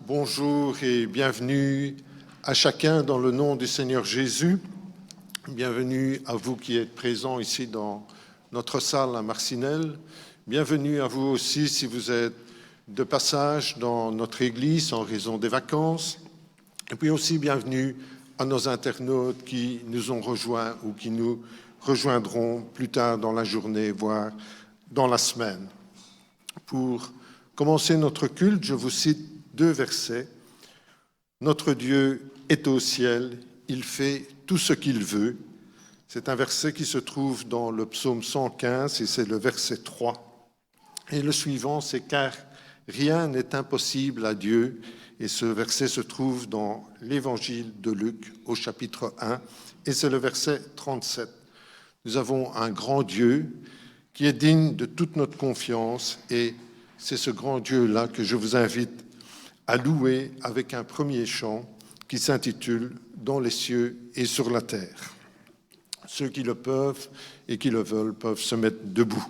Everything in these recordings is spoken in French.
Bonjour et bienvenue à chacun dans le nom du Seigneur Jésus. Bienvenue à vous qui êtes présents ici dans notre salle à Marcinelle. Bienvenue à vous aussi si vous êtes de passage dans notre église en raison des vacances. Et puis aussi bienvenue à nos internautes qui nous ont rejoints ou qui nous rejoindront plus tard dans la journée, voire dans la semaine. Pour commencer notre culte, je vous cite 2 versets. Notre Dieu est au ciel, il fait tout ce qu'il veut. C'est un verset qui se trouve dans le psaume 115 et c'est le verset 3. Et le suivant, c'est « Car rien n'est impossible à Dieu ». Et ce verset se trouve dans l'évangile de Luc au chapitre 1 et c'est le verset 37. Nous avons un grand Dieu qui est digne de toute notre confiance et c'est ce grand Dieu-là que je vous invite à louer avec un premier chant qui s'intitule « Dans les cieux et sur la terre ». Ceux qui le peuvent et qui le veulent peuvent se mettre debout.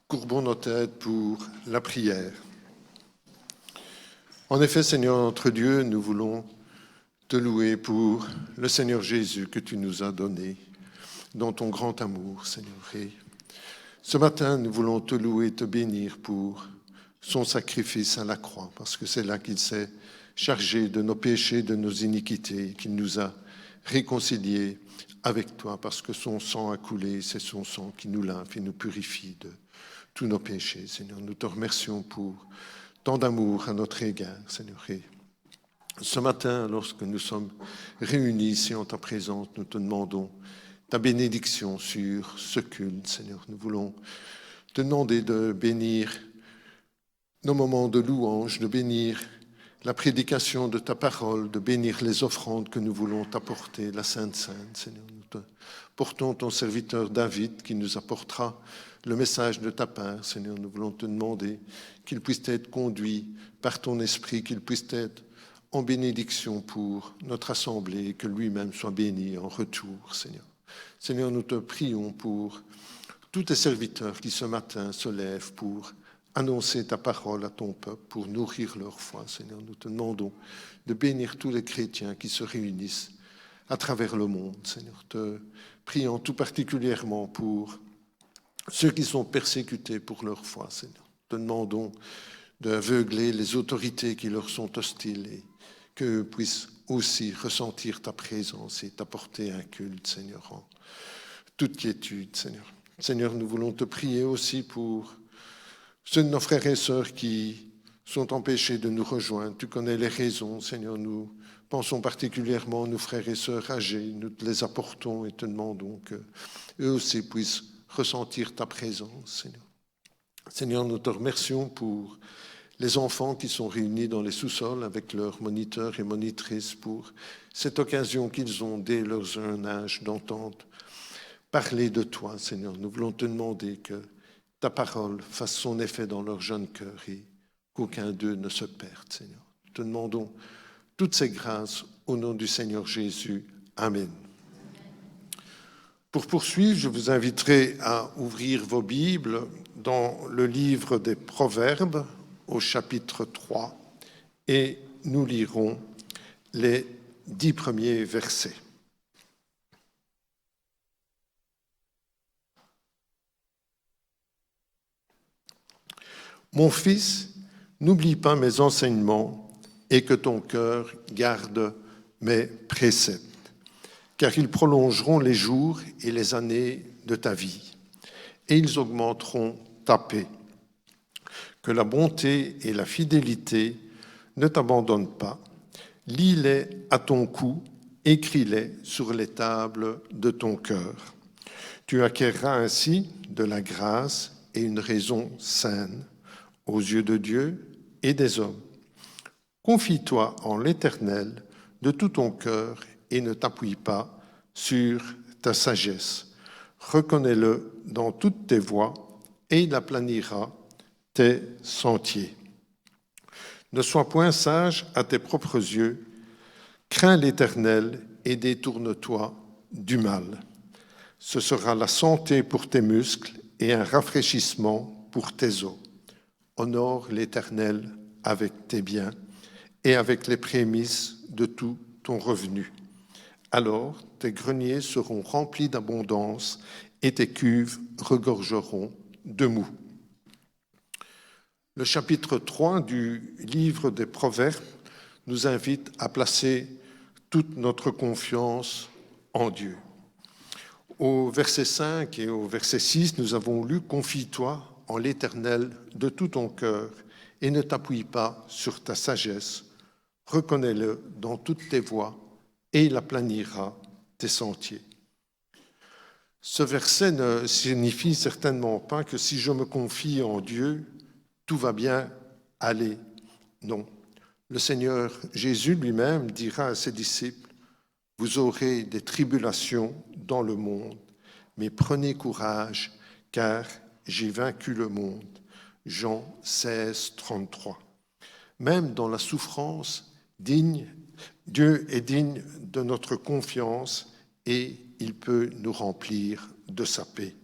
Courbons nos têtes pour la prière. En effet, Seigneur notre Dieu, nous voulons te louer pour le Seigneur Jésus que tu nous as donné dans ton grand amour, Seigneur. Et ce matin, nous voulons te louer et te bénir pour son sacrifice à la croix, parce que c'est là qu'il s'est chargé de nos péchés, de nos iniquités, qu'il nous a réconciliés avec toi, parce que son sang a coulé, c'est son sang qui nous lave et nous purifie de tous nos péchés. Seigneur, nous te remercions pour tant d'amour à notre égard, Seigneur. Et ce matin, lorsque nous sommes réunis ici en ta présence, nous te demandons ta bénédiction sur ce culte, Seigneur. Nous voulons te demander de bénir nos moments de louange, de bénir la prédication de ta parole, de bénir les offrandes que nous voulons t'apporter, la Sainte Sainte. Seigneur, nous te portons ton serviteur David qui nous apportera le message de ta part. Seigneur, nous voulons te demander qu'il puisse être conduit par ton esprit, qu'il puisse être en bénédiction pour notre assemblée et que lui-même soit béni en retour, Seigneur. Seigneur, nous te prions pour tous tes serviteurs qui ce matin se lèvent pour annoncer ta parole à ton peuple, pour nourrir leur foi. Seigneur, nous te demandons de bénir tous les chrétiens qui se réunissent à travers le monde. Seigneur, te prions tout particulièrement pour ceux qui sont persécutés pour leur foi. Seigneur, te demandons d'aveugler les autorités qui leur sont hostiles et qu'eux puissent aussi ressentir ta présence et t'apporter un culte, Seigneur, en toute quiétude, Seigneur. Seigneur, nous voulons te prier aussi pour ceux de nos frères et sœurs qui sont empêchés de nous rejoindre. Tu connais les raisons, Seigneur. Nous pensons particulièrement à nos frères et sœurs âgés. Nous te les apportons et te demandons qu'eux aussi puissent ressentir ta présence, Seigneur. Seigneur, nous te remercions pour les enfants qui sont réunis dans les sous-sols avec leurs moniteurs et monitrices pour cette occasion qu'ils ont dès leur jeune âge d'entendre parler de toi, Seigneur. Nous voulons te demander que ta parole fasse son effet dans leur jeune cœur et qu'aucun d'eux ne se perde, Seigneur. Nous te demandons toutes ces grâces au nom du Seigneur Jésus. Amen. Pour poursuivre, je vous inviterai à ouvrir vos Bibles dans le livre des Proverbes, au chapitre 3, et nous lirons les 10 premiers versets. Mon fils, n'oublie pas mes enseignements et que ton cœur garde mes préceptes, car ils prolongeront les jours et les années de ta vie, et ils augmenteront ta paix. Que la bonté et la fidélité ne t'abandonnent pas. Lis-les à ton cou, écris-les sur les tables de ton cœur. Tu acquerras ainsi de la grâce et une raison saine aux yeux de Dieu et des hommes. Confie-toi en l'Éternel de tout ton cœur et ne t'appuie pas sur ta sagesse. Reconnais-le dans toutes tes voies et il aplanira tes sentiers. Ne sois point sage à tes propres yeux, crains l'Éternel et détourne-toi du mal. Ce sera la santé pour tes muscles et un rafraîchissement pour tes os. Honore l'Éternel avec tes biens et avec les prémices de tout ton revenu. Alors tes greniers seront remplis d'abondance et tes cuves regorgeront de mou. Le chapitre 3 du livre des Proverbes nous invite à placer toute notre confiance en Dieu. Au verset 5 et au verset 6, nous avons lu « Confie-toi en l'Éternel de tout ton cœur et ne t'appuie pas sur ta sagesse. Reconnais-le dans toutes tes voies et il aplanira tes sentiers. » Ce verset ne signifie certainement pas que si je me confie en Dieu, tout va bien aller. Non. Le Seigneur Jésus lui-même dira à ses disciples, « Vous aurez des tribulations dans le monde, mais prenez courage, car j'ai vaincu le monde. » Jean 16, 33. Même dans la souffrance, Dieu est digne de notre confiance et il peut nous remplir de sa paix.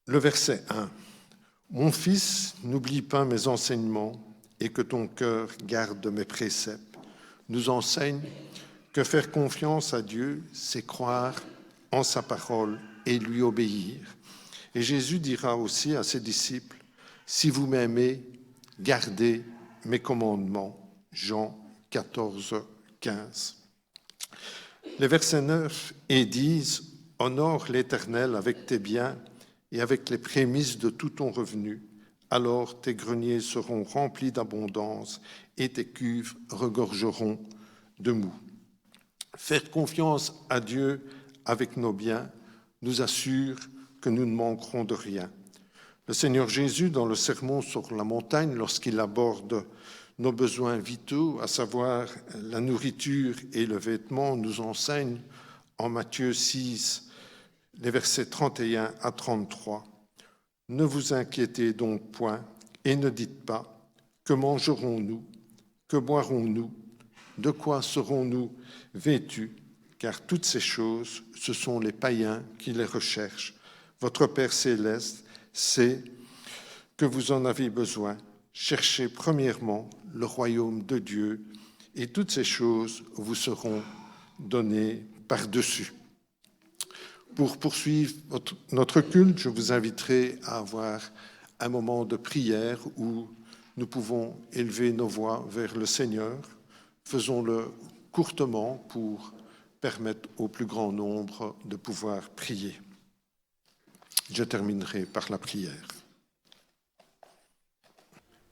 Le verset 1. Mon fils, n'oublie pas mes enseignements et que ton cœur garde mes préceptes. Nous enseigne que faire confiance à Dieu, c'est croire en sa parole et lui obéir. Et Jésus dira aussi à ses disciples, « Si vous m'aimez, gardez mes commandements. » Jean 14, 15. Les versets 9 et 10 « Honore l'Éternel avec tes biens et avec les prémices de tout ton revenu. Alors tes greniers seront remplis d'abondance et tes cuves regorgeront de mou. » Faire confiance à Dieu avec nos biens nous assure que nous ne manquerons de rien. Le Seigneur Jésus, dans le sermon sur la montagne, lorsqu'il aborde nos besoins vitaux, à savoir la nourriture et le vêtement, nous enseigne en Matthieu 6, les versets 31 à 33. « Ne vous inquiétez donc point et ne dites pas « Que mangerons-nous ? Que boirons-nous ? De quoi serons-nous vêtus ? Car toutes ces choses, ce sont les païens qui les recherchent. Votre Père céleste sait que vous en avez besoin. Cherchez premièrement le royaume de Dieu et toutes ces choses vous seront données par-dessus. » Pour poursuivre notre culte, je vous inviterai à avoir un moment de prière où nous pouvons élever nos voix vers le Seigneur. Faisons-le courtement pour permettre au plus grand nombre de pouvoir prier. Je terminerai par la prière.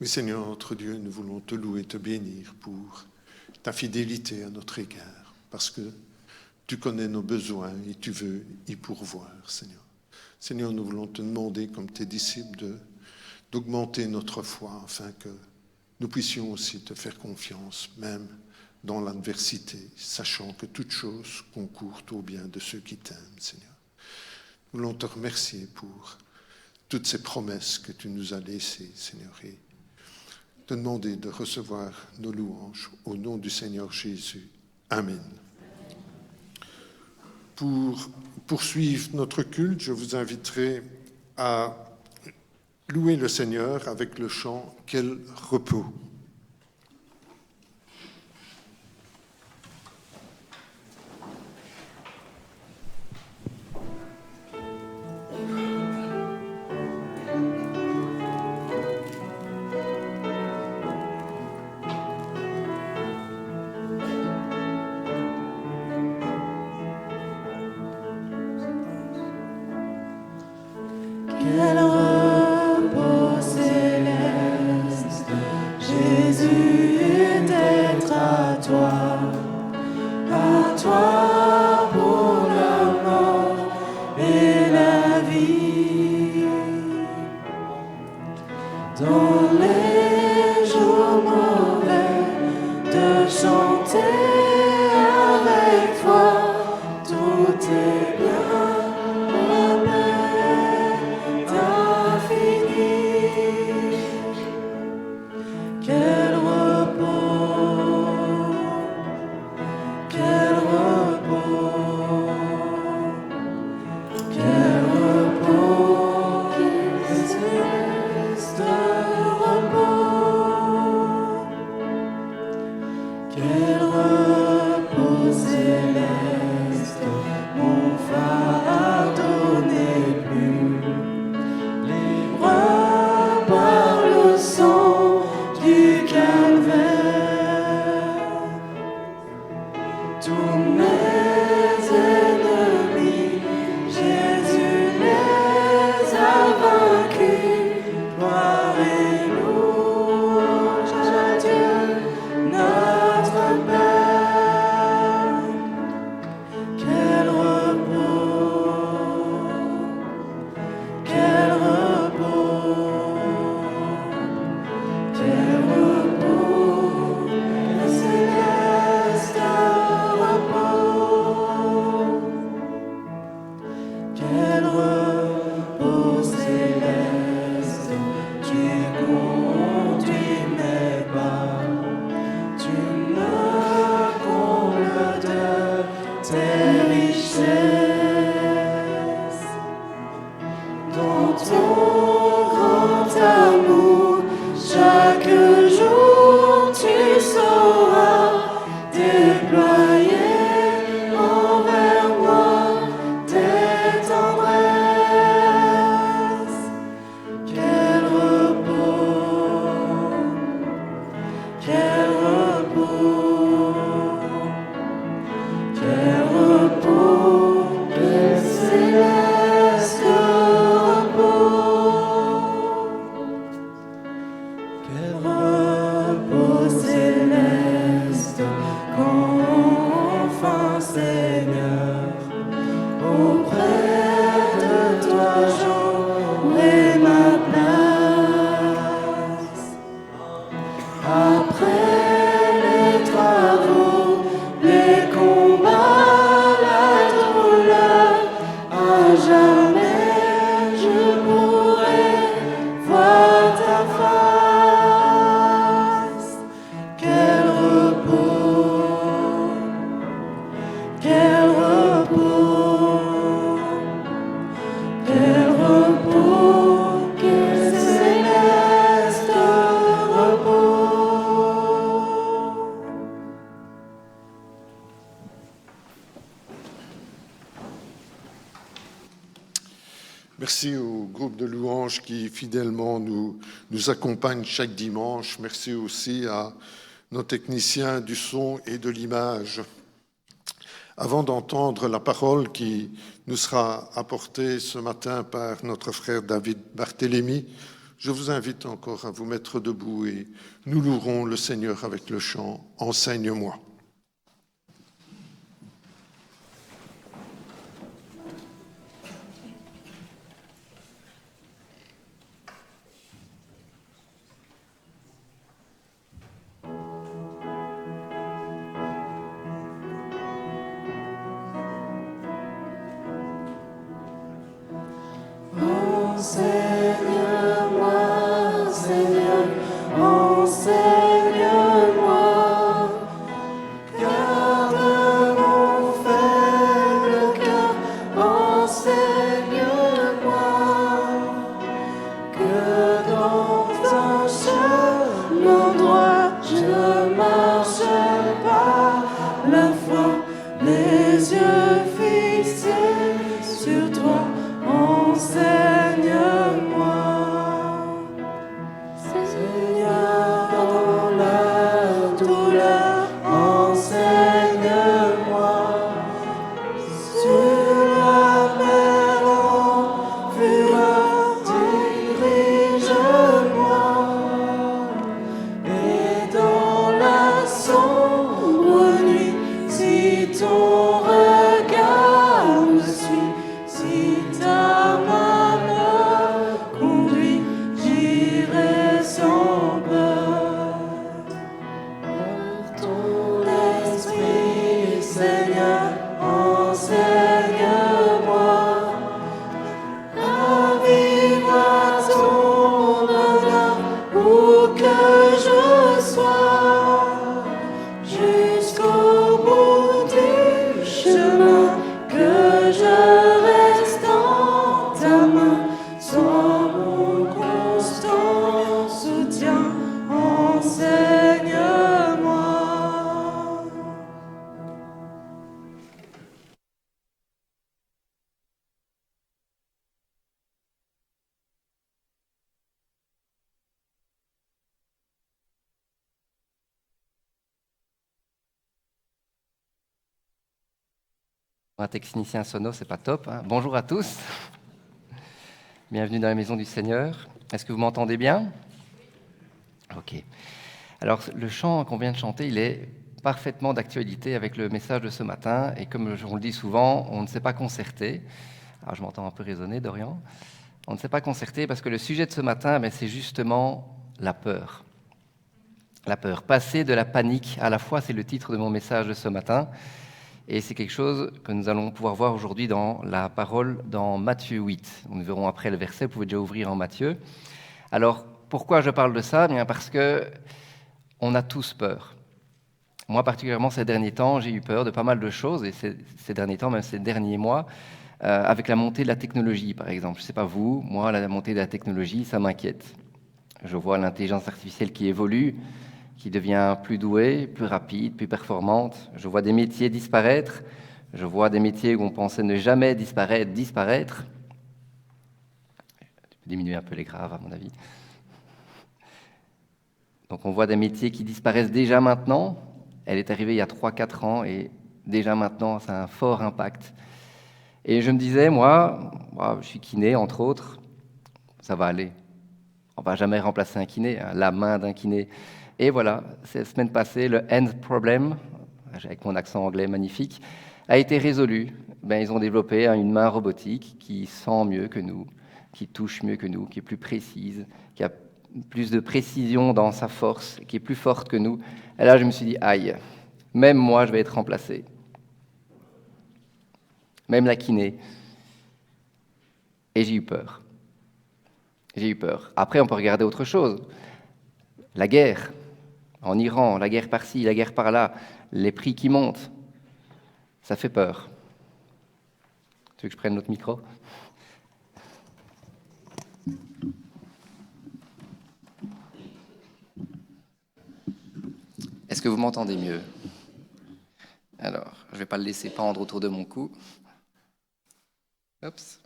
Oui, Seigneur, notre Dieu, nous voulons te louer et te bénir pour ta fidélité à notre égard, parce que tu connais nos besoins et tu veux y pourvoir, Seigneur. Seigneur, nous voulons te demander, comme tes disciples, d'augmenter notre foi afin que nous puissions aussi te faire confiance, même dans l'adversité, sachant que toute chose concourt au bien de ceux qui t'aiment, Seigneur. Nous voulons te remercier pour toutes ces promesses que tu nous as laissées, Seigneur, et te demander de recevoir nos louanges au nom du Seigneur Jésus. Amen. Pour poursuivre notre culte, je vous inviterai à louer le Seigneur avec le chant « Quel repos ». Quel repos céleste, Jésus est être à toi pour la mort et la vie. Dans les jours mauvais, de chanter avec toi, tout est bien. Quel repos. louanges qui fidèlement nous accompagnent chaque dimanche. Merci aussi à nos techniciens du son et de l'image. Avant d'entendre la parole qui nous sera apportée ce matin par notre frère David Barthélemy, je vous invite encore à vous mettre debout et nous louerons le Seigneur avec le chant « Enseigne-moi ». Enseigne-moi, Seigneur, enseigne-moi, garde mon faible cœur, enseigne-moi, que dans un chemin droit je marche par la foi, les yeux fixés sur toi. Enseigne-moi, Seigneur, dans la douleur, enseigne-moi, sur la mer en fureur, dirige-moi, et dans la sombre nuit, si ton regard me suit, si ta main me conduit, j'irai sans peur. Par ton esprit, Seigneur, enseigne-moi à vivre à ton honneur où que je sois, jusqu'au bout du chemin, que je reste dans ta main, sois mon constant soutien, enseigne-moi. Un technicien sono, c'est pas top, hein. Bonjour à tous. Bienvenue dans la maison du Seigneur. Est-ce que vous m'entendez bien? Ok. Alors, le chant qu'on vient de chanter, il est parfaitement d'actualité avec le message de ce matin. Et comme on le dit souvent, on ne s'est pas concerté. Alors, je m'entends un peu raisonner, Dorian. On ne s'est pas concerté parce que le sujet de ce matin, c'est justement la peur. La peur. Passer de la panique à la foi, c'est le titre de mon message de ce matin. Et c'est quelque chose que nous allons pouvoir voir aujourd'hui dans la parole dans Matthieu 8. Nous verrons après le verset, vous pouvez déjà ouvrir en Matthieu. Alors, pourquoi je parle de ça? Bien parce qu'on a tous peur. Moi, particulièrement ces derniers temps, j'ai eu peur de pas mal de choses, et ces derniers temps, même ces derniers mois, avec la montée de la technologie, par exemple. Je ne sais pas vous, moi, la montée de la technologie, ça m'inquiète. Je vois l'intelligence artificielle qui évolue, qui devient plus douée, plus rapide, plus performante. Je vois des métiers disparaître. Je vois des métiers où on pensait ne jamais disparaître. Tu peux diminuer un peu les graves, à mon avis. Donc on voit des métiers qui disparaissent déjà maintenant. Elle est arrivée il y a 3-4 ans et déjà maintenant, ça a un fort impact. Et je me disais, moi, je suis kiné, entre autres, ça va aller. On ne va jamais remplacer un kiné, hein, la main d'un kiné. Et voilà, cette semaine passée, le hand problem, avec mon accent anglais magnifique, a été résolu. Ils ont développé une main robotique qui sent mieux que nous, qui touche mieux que nous, qui est plus précise, qui a plus de précision dans sa force, qui est plus forte que nous. Et là, je me suis dit, aïe, même moi, je vais être remplacé. Même la kiné. Et j'ai eu peur. J'ai eu peur. Après, on peut regarder autre chose. La guerre en Iran, la guerre par-ci, la guerre par-là, les prix qui montent, ça fait peur. Tu veux que je prenne l'autre micro ? Est-ce que vous m'entendez mieux ? Alors, je ne vais pas le laisser pendre autour de mon cou. Oups.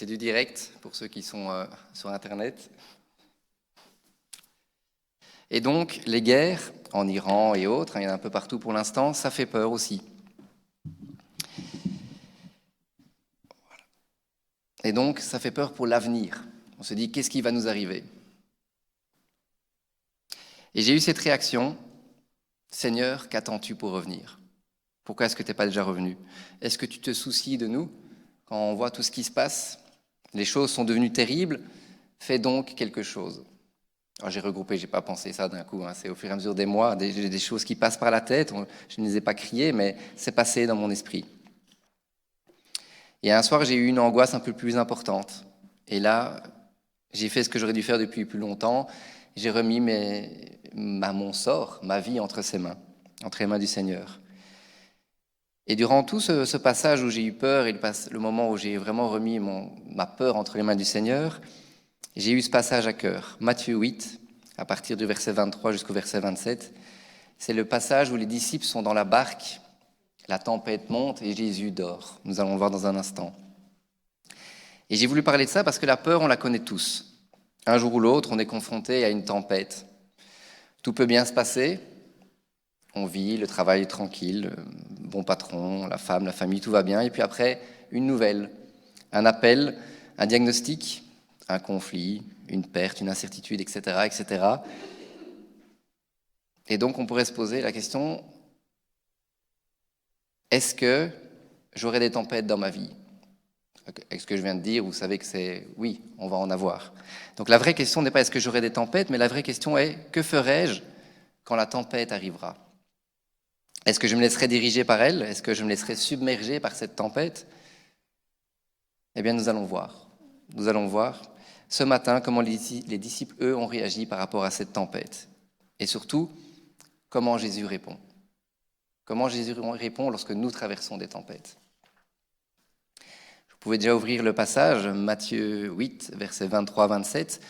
C'est du direct pour ceux qui sont sur Internet. Et donc, les guerres, en Iran et autres, il y en a un peu partout pour l'instant, ça fait peur aussi. Voilà. Et donc, ça fait peur pour l'avenir. On se dit, qu'est-ce qui va nous arriver ? Et j'ai eu cette réaction, Seigneur, qu'attends-tu pour revenir ? Pourquoi est-ce que tu n'es pas déjà revenu ? Est-ce que tu te soucies de nous quand on voit tout ce qui se passe ? Les choses sont devenues terribles, fais donc quelque chose. Alors, j'ai regroupé, je n'ai pas pensé ça d'un coup, c'est au fur et à mesure des mois, des choses qui passent par la tête, je ne les ai pas criées, mais c'est passé dans mon esprit. Et un soir, j'ai eu une angoisse un peu plus importante. Et là, j'ai fait ce que j'aurais dû faire depuis plus longtemps, j'ai remis mon sort, ma vie entre ses mains, entre les mains du Seigneur. Et durant tout ce passage où j'ai eu peur et le moment où j'ai vraiment remis ma peur entre les mains du Seigneur, j'ai eu ce passage à cœur. Matthieu 8, à partir du verset 23 jusqu'au verset 27, c'est le passage où les disciples sont dans la barque, la tempête monte et Jésus dort. Nous allons le voir dans un instant. Et j'ai voulu parler de ça parce que la peur, on la connaît tous. Un jour ou l'autre, on est confronté à une tempête. Tout peut bien se passer. On vit, le travail est tranquille, bon patron, la femme, la famille, tout va bien. Et puis après, une nouvelle, un appel, un diagnostic, un conflit, une perte, une incertitude, etc., etc. Et donc, on pourrait se poser la question, est-ce que j'aurai des tempêtes dans ma vie ? Avec ce que je viens de dire, vous savez que c'est oui, on va en avoir. Donc la vraie question n'est pas est-ce que j'aurai des tempêtes, mais la vraie question est que ferai-je quand la tempête arrivera ? Est-ce que je me laisserai diriger par elle ? Est-ce que je me laisserai submerger par cette tempête ? Eh bien, nous allons voir. Nous allons voir ce matin comment les disciples, eux, ont réagi par rapport à cette tempête. Et surtout, comment Jésus répond. Comment Jésus répond lorsque nous traversons des tempêtes. Vous pouvez déjà ouvrir le passage, Matthieu 8, versets 23-27.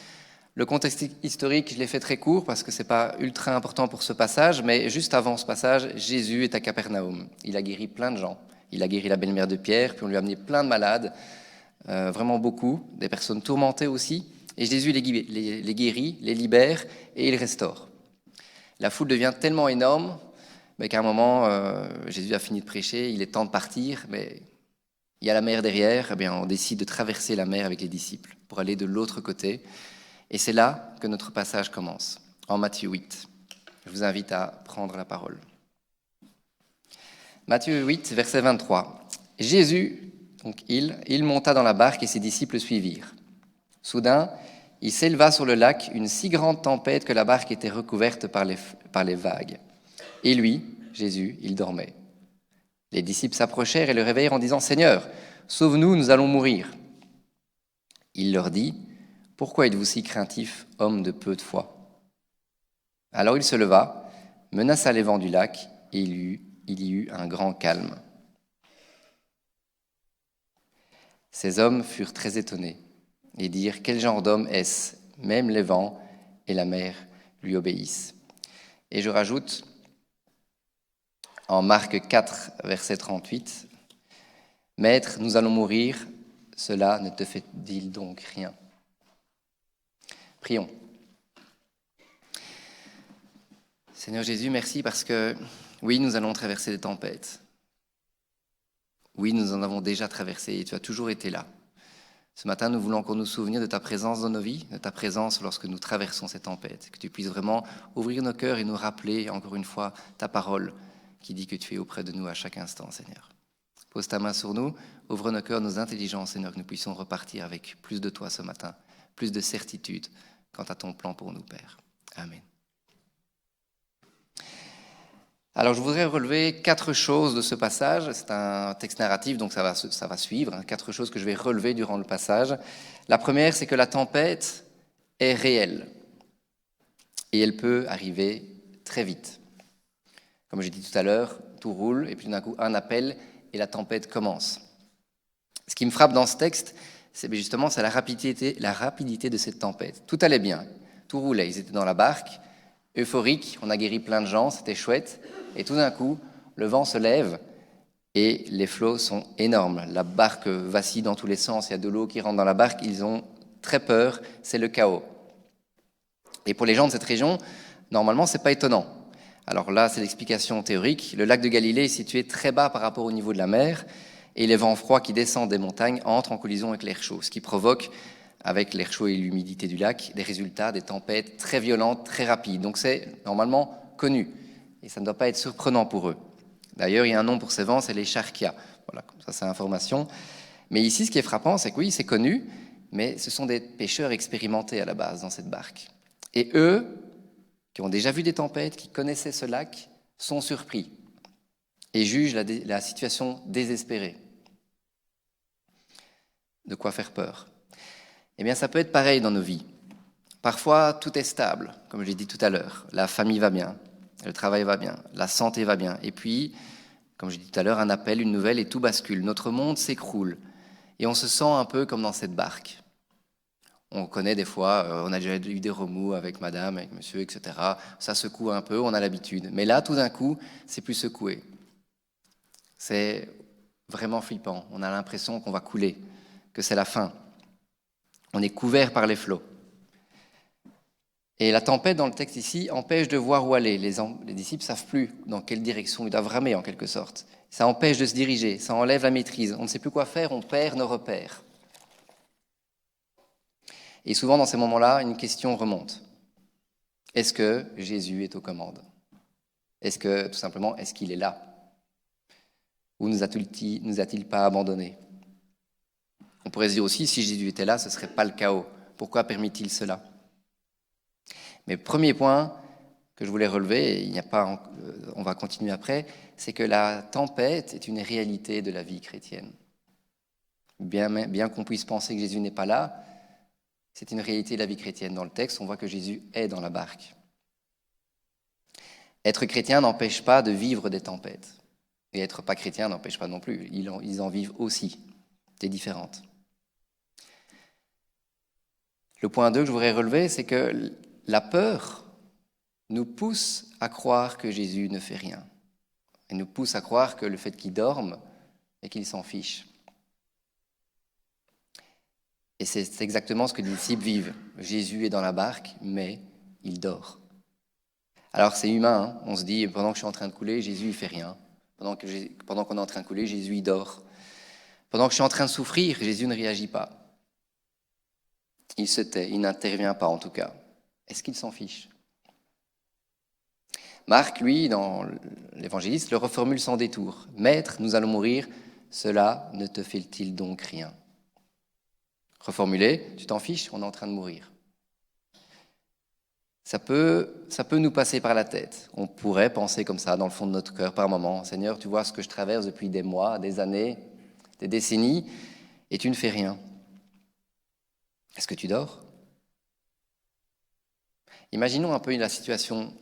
Le contexte historique, je l'ai fait très court parce que ce n'est pas ultra important pour ce passage, mais juste avant ce passage, Jésus est à Capernaum. Il a guéri plein de gens. Il a guéri la belle-mère de Pierre, puis on lui a amené plein de malades, vraiment beaucoup, des personnes tourmentées aussi. Et Jésus les guérit, les libère et il restaure. La foule devient tellement énorme qu'à un moment, Jésus a fini de prêcher, il est temps de partir, mais il y a la mer derrière, eh bien, on décide de traverser la mer avec les disciples pour aller de l'autre côté. Et c'est là que notre passage commence, en Matthieu 8. Je vous invite à prendre la parole. Matthieu 8, verset 23. Jésus, donc il monta dans la barque et ses disciples le suivirent. Soudain, il s'éleva sur le lac une si grande tempête que la barque était recouverte par les vagues. Et lui, Jésus, il dormait. Les disciples s'approchèrent et le réveillèrent en disant « Seigneur, sauve-nous, nous allons mourir. » Il leur dit « Pourquoi êtes-vous si craintifs, hommes de peu de foi ?» Alors il se leva, menaça les vents du lac, et il y eut un grand calme. Ces hommes furent très étonnés et dirent « Quel genre d'homme est-ce ? Même les vents et la mer lui obéissent. » Et je rajoute en Marc 4, verset 38, « Maître, nous allons mourir, cela ne te fait-il donc rien ?» Prions. Seigneur Jésus, merci parce que, oui, nous allons traverser des tempêtes. Oui, nous en avons déjà traversé et tu as toujours été là. Ce matin, nous voulons encore nous souvenir de ta présence dans nos vies, de ta présence lorsque nous traversons ces tempêtes, que tu puisses vraiment ouvrir nos cœurs et nous rappeler, encore une fois, ta parole qui dit que tu es auprès de nous à chaque instant, Seigneur. Pose ta main sur nous, ouvre nos cœurs, nos intelligences, Seigneur, que nous puissions repartir avec plus de toi ce matin, plus de certitude quant à ton plan pour nous, Père. Amen. Alors, je voudrais relever 4 choses de ce passage. C'est un texte narratif, donc ça va suivre. 4 choses que je vais relever durant le passage. La première, c'est que la tempête est réelle et elle peut arriver très vite. Comme j'ai dit tout à l'heure, tout roule et puis d'un coup, un appel et la tempête commence. Ce qui me frappe dans ce texte, c'est justement la rapidité de cette tempête. Tout allait bien, tout roulait. Ils étaient dans la barque, euphoriques, on a guéri plein de gens, c'était chouette. Et tout d'un coup, le vent se lève et les flots sont énormes. La barque vacille dans tous les sens, il y a de l'eau qui rentre dans la barque, ils ont très peur, c'est le chaos. Et pour les gens de cette région, normalement, ce n'est pas étonnant. Alors là, c'est l'explication théorique. Le lac de Galilée est situé très bas par rapport au niveau de la mer, et les vents froids qui descendent des montagnes entrent en collision avec l'air chaud, ce qui provoque, avec l'air chaud et l'humidité du lac, des résultats, des tempêtes très violentes, très rapides. Donc c'est normalement connu, et ça ne doit pas être surprenant pour eux. D'ailleurs, il y a un nom pour ces vents, c'est les charquias. Voilà, comme ça c'est l'information. Mais ici, ce qui est frappant, c'est que oui, c'est connu, mais ce sont des pêcheurs expérimentés à la base dans cette barque. Et eux, qui ont déjà vu des tempêtes, qui connaissaient ce lac, sont surpris et jugent la situation désespérée. De quoi faire peur. Eh bien, ça peut être pareil dans nos vies. Parfois, tout est stable, comme je l'ai dit tout à l'heure. La famille va bien, le travail va bien, la santé va bien. Et puis, comme je l'ai dit tout à l'heure, un appel, une nouvelle et tout bascule. Notre monde s'écroule et on se sent un peu comme dans cette barque. On connaît des fois, on a déjà eu des remous avec madame, avec monsieur, etc. Ça secoue un peu, on a l'habitude. Mais là, tout d'un coup, c'est plus secoué. C'est vraiment flippant. On a l'impression qu'on va couler, que c'est la fin. On est couvert par les flots. Et la tempête, dans le texte ici, empêche de voir où aller. Les disciples ne savent plus dans quelle direction ils doivent ramer, en quelque sorte. Ça empêche de se diriger, ça enlève la maîtrise. On ne sait plus quoi faire, on perd nos repères. Et souvent, dans ces moments-là, une question remonte. Est-ce que Jésus est aux commandes ? Est-ce que, tout simplement, est-ce qu'il est là ? Ou nous a-t-il pas abandonnés ? On pourrait se dire aussi, si Jésus était là, ce ne serait pas le chaos. Pourquoi permet-il cela ? Mais premier point que je voulais relever, et on va continuer après, c'est que la tempête est une réalité de la vie chrétienne. Bien qu'on puisse penser que Jésus n'est pas là, c'est une réalité de la vie chrétienne. Dans le texte, on voit que Jésus est dans la barque. Être chrétien n'empêche pas de vivre des tempêtes. Et être pas chrétien n'empêche pas non plus. Ils en vivent aussi, des différentes. Le point 2 que je voudrais relever, c'est que la peur nous pousse à croire que Jésus ne fait rien. Elle nous pousse à croire que le fait qu'il dorme et qu'il s'en fiche. Et c'est exactement ce que les disciples vivent. Jésus est dans la barque, mais il dort. Alors c'est humain, hein. On se dit, pendant que je suis en train de couler, Jésus ne fait rien. Pendant qu'on est en train de couler, Jésus il dort. Pendant que je suis en train de souffrir, Jésus ne réagit pas. Il se tait, il n'intervient pas en tout cas. Est-ce qu'il s'en fiche ? Marc, lui, dans l'évangéliste, le reformule sans détour. « Maître, nous allons mourir, cela ne te fait-il donc rien ?» Reformulé, tu t'en fiches, on est en train de mourir. Ça peut nous passer par la tête. On pourrait penser comme ça, dans le fond de notre cœur, par moment. « Seigneur, tu vois ce que je traverse depuis des mois, des années, des décennies, et tu ne fais rien. Est-ce que tu dors ?» Imaginons un peu la situation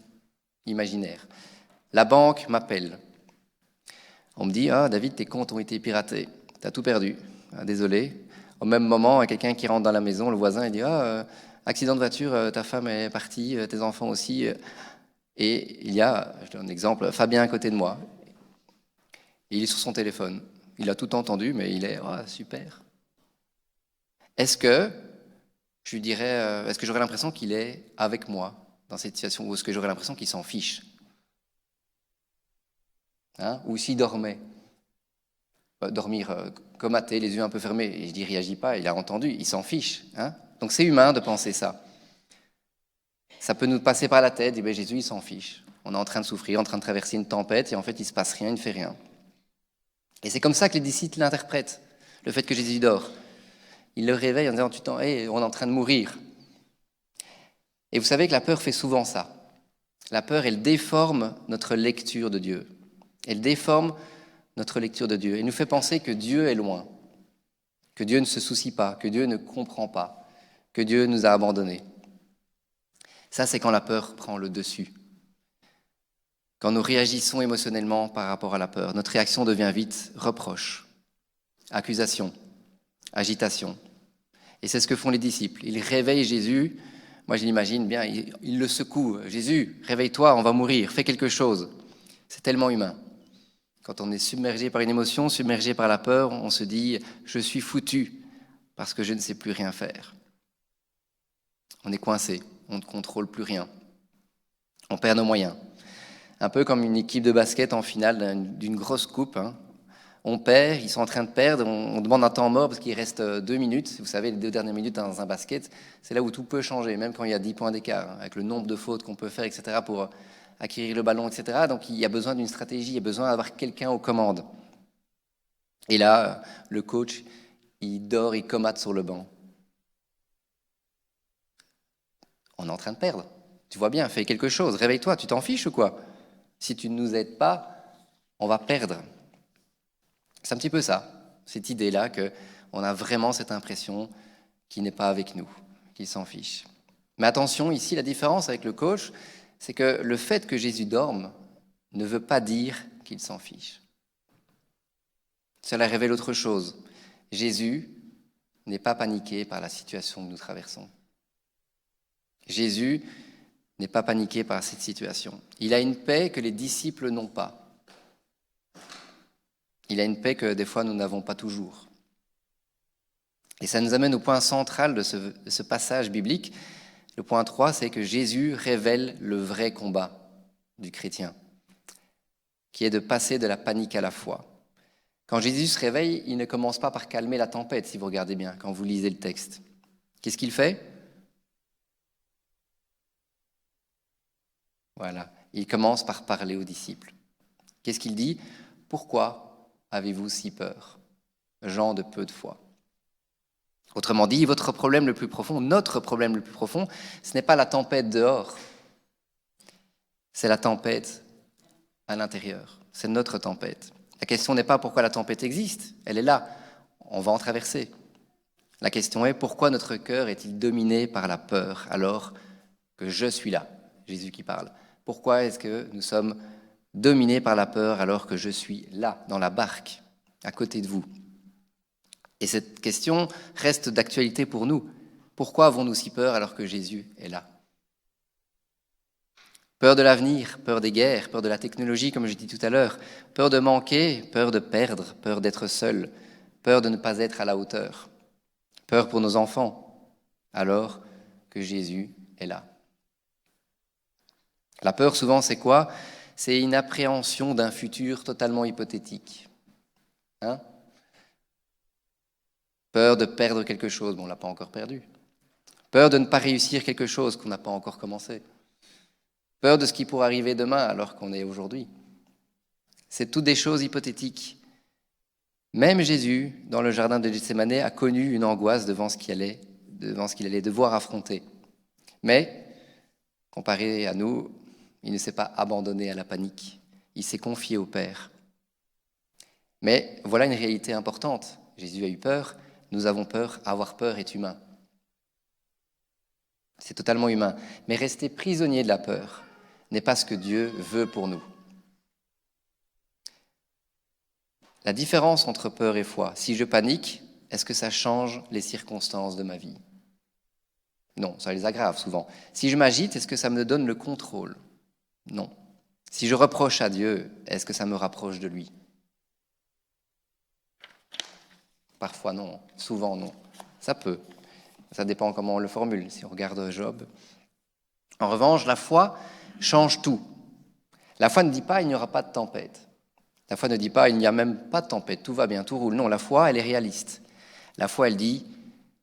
imaginaire. La banque m'appelle. On me dit « Ah, David, tes comptes ont été piratés. Tu as tout perdu. Ah, désolé. » Au même moment, il y a quelqu'un qui rentre dans la maison, le voisin, il dit « Ah, accident de voiture, ta femme est partie, tes enfants aussi. » Et il y a, je donne un exemple, Fabien à côté de moi. Il est sur son téléphone. Il a tout entendu, mais il est « Ah, super. » Est-ce que j'aurais l'impression qu'il est avec moi dans cette situation, ou est-ce que j'aurais l'impression qu'il s'en fiche ? Ou s'il dormait, dormir comaté, les yeux un peu fermés, et je dis, il ne réagit pas, il a entendu, il s'en fiche. Donc c'est humain de penser ça. Ça peut nous passer par la tête, et bien Jésus, il s'en fiche. On est en train de souffrir, en train de traverser une tempête, et en fait, il ne se passe rien, il ne fait rien. Et c'est comme ça que les disciples l'interprètent, le fait que Jésus dort. Il le réveille en disant, on est en train de mourir. Et vous savez que la peur fait souvent ça. La peur, elle déforme notre lecture de Dieu. Elle déforme notre lecture de Dieu. Elle nous fait penser que Dieu est loin, que Dieu ne se soucie pas, que Dieu ne comprend pas, que Dieu nous a abandonnés. Ça, c'est quand la peur prend le dessus. Quand nous réagissons émotionnellement par rapport à la peur, notre réaction devient vite reproche, accusation, agitation. Et c'est ce que font les disciples. Ils réveillent Jésus. Moi, je l'imagine bien, ils le secouent. « Jésus, réveille-toi, on va mourir, fais quelque chose. » C'est tellement humain. Quand on est submergé par une émotion, submergé par la peur, on se dit « je suis foutu parce que je ne sais plus rien faire ». On est coincé, on ne contrôle plus rien. On perd nos moyens. Un peu comme une équipe de basket en finale d'une grosse coupe. On perd, ils sont en train de perdre, on demande un temps mort parce qu'il reste 2 minutes. Vous savez, les 2 dernières minutes dans un basket, c'est là où tout peut changer, même quand il y a 10 points d'écart, avec le nombre de fautes qu'on peut faire, etc., pour acquérir le ballon, etc. Donc il y a besoin d'une stratégie, il y a besoin d'avoir quelqu'un aux commandes. Et là, le coach, il dort, il comate sur le banc. On est en train de perdre. Tu vois bien, fais quelque chose, réveille-toi, tu t'en fiches ou quoi? Si tu ne nous aides pas, on va perdre. C'est un petit peu ça, cette idée-là qu'on a vraiment cette impression qu'il n'est pas avec nous, qu'il s'en fiche. Mais attention, ici, la différence avec le coach, c'est que le fait que Jésus dorme ne veut pas dire qu'il s'en fiche. Cela révèle autre chose. Jésus n'est pas paniqué par la situation que nous traversons. Jésus n'est pas paniqué par cette situation. Il a une paix que les disciples n'ont pas. Il a une paix que des fois nous n'avons pas toujours. Et ça nous amène au point central de ce passage biblique. Le point 3, c'est que Jésus révèle le vrai combat du chrétien, qui est de passer de la panique à la foi. Quand Jésus se réveille, il ne commence pas par calmer la tempête, si vous regardez bien, quand vous lisez le texte. Qu'est-ce qu'il fait ? Voilà, il commence par parler aux disciples. Qu'est-ce qu'il dit ? Pourquoi avez-vous si peur, gens de peu de foi ? Autrement dit, votre problème le plus profond, notre problème le plus profond, ce n'est pas la tempête dehors, c'est la tempête à l'intérieur, c'est notre tempête. La question n'est pas pourquoi la tempête existe, elle est là, on va en traverser. La question est pourquoi notre cœur est-il dominé par la peur alors que je suis là, Jésus qui parle. Pourquoi est-ce que nous sommes dominés par la peur alors que je suis là, dans la barque, à côté de vous ? Et cette question reste d'actualité pour nous. Pourquoi avons-nous si peur alors que Jésus est là ? Peur de l'avenir, peur des guerres, peur de la technologie, comme je dis tout à l'heure, peur de manquer, peur de perdre, peur d'être seul, peur de ne pas être à la hauteur, peur pour nos enfants, alors que Jésus est là. La peur, souvent, c'est quoi ? C'est une appréhension d'un futur totalement hypothétique. Peur de perdre quelque chose, mais on ne l'a pas encore perdu. Peur de ne pas réussir quelque chose qu'on n'a pas encore commencé. Peur de ce qui pourrait arriver demain alors qu'on est aujourd'hui. C'est toutes des choses hypothétiques. Même Jésus, dans le jardin de Gethsémane, a connu une angoisse devant ce qu'il allait devoir affronter. Mais, comparé à nous, il ne s'est pas abandonné à la panique. Il s'est confié au Père. Mais voilà une réalité importante. Jésus a eu peur, nous avons peur. Avoir peur est humain. C'est totalement humain. Mais rester prisonnier de la peur n'est pas ce que Dieu veut pour nous. La différence entre peur et foi, si je panique, est-ce que ça change les circonstances de ma vie ? Non, ça les aggrave souvent. Si je m'agite, est-ce que ça me donne le contrôle ? Non. Si je reproche à Dieu, est-ce que ça me rapproche de lui ? Parfois non, souvent non. Ça peut. Ça dépend comment on le formule, si on regarde Job. En revanche, la foi change tout. La foi ne dit pas « il n'y aura pas de tempête ». La foi ne dit pas « il n'y a même pas de tempête, tout va bien, tout roule ». Non, la foi, elle est réaliste. La foi, elle dit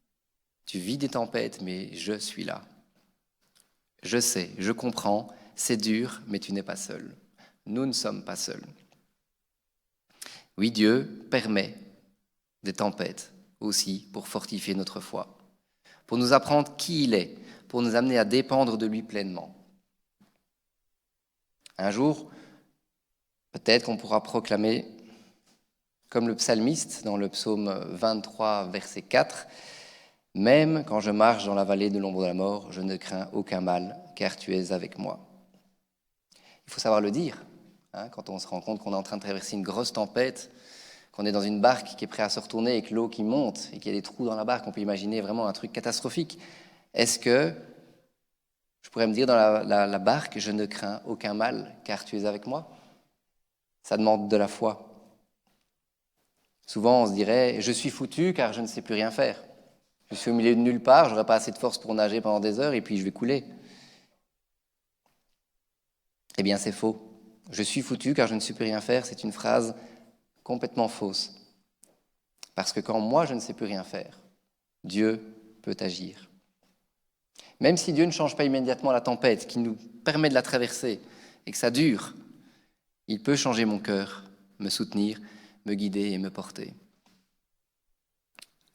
« tu vis des tempêtes, mais je suis là. Je sais, je comprends, c'est dur, mais tu n'es pas seul. Nous ne sommes pas seuls. » Oui, Dieu permet des tempêtes aussi pour fortifier notre foi, pour nous apprendre qui il est, pour nous amener à dépendre de lui pleinement. Un jour, peut-être qu'on pourra proclamer, comme le psalmiste dans le psaume 23, verset 4, « Même quand je marche dans la vallée de l'ombre de la mort, je ne crains aucun mal, car tu es avec moi. » Il faut savoir le dire, quand on se rend compte qu'on est en train de traverser une grosse tempête, qu'on est dans une barque qui est prête à se retourner avec l'eau qui monte et qu'il y a des trous dans la barque, on peut imaginer vraiment un truc catastrophique. Est-ce que je pourrais me dire dans la barque, je ne crains aucun mal, car tu es avec moi ? Ça demande de la foi. Souvent, on se dirait « je suis foutu car je ne sais plus rien faire. Je suis au milieu de nulle part, je n'aurai pas assez de force pour nager pendant des heures et puis je vais couler. » Eh bien, c'est faux. « Je suis foutu car je ne sais plus rien faire », c'est une phrase complètement fausse. Parce que quand moi, je ne sais plus rien faire, Dieu peut agir. Même si Dieu ne change pas immédiatement la tempête, qui nous permet de la traverser et que ça dure, il peut changer mon cœur, me soutenir, me guider et me porter.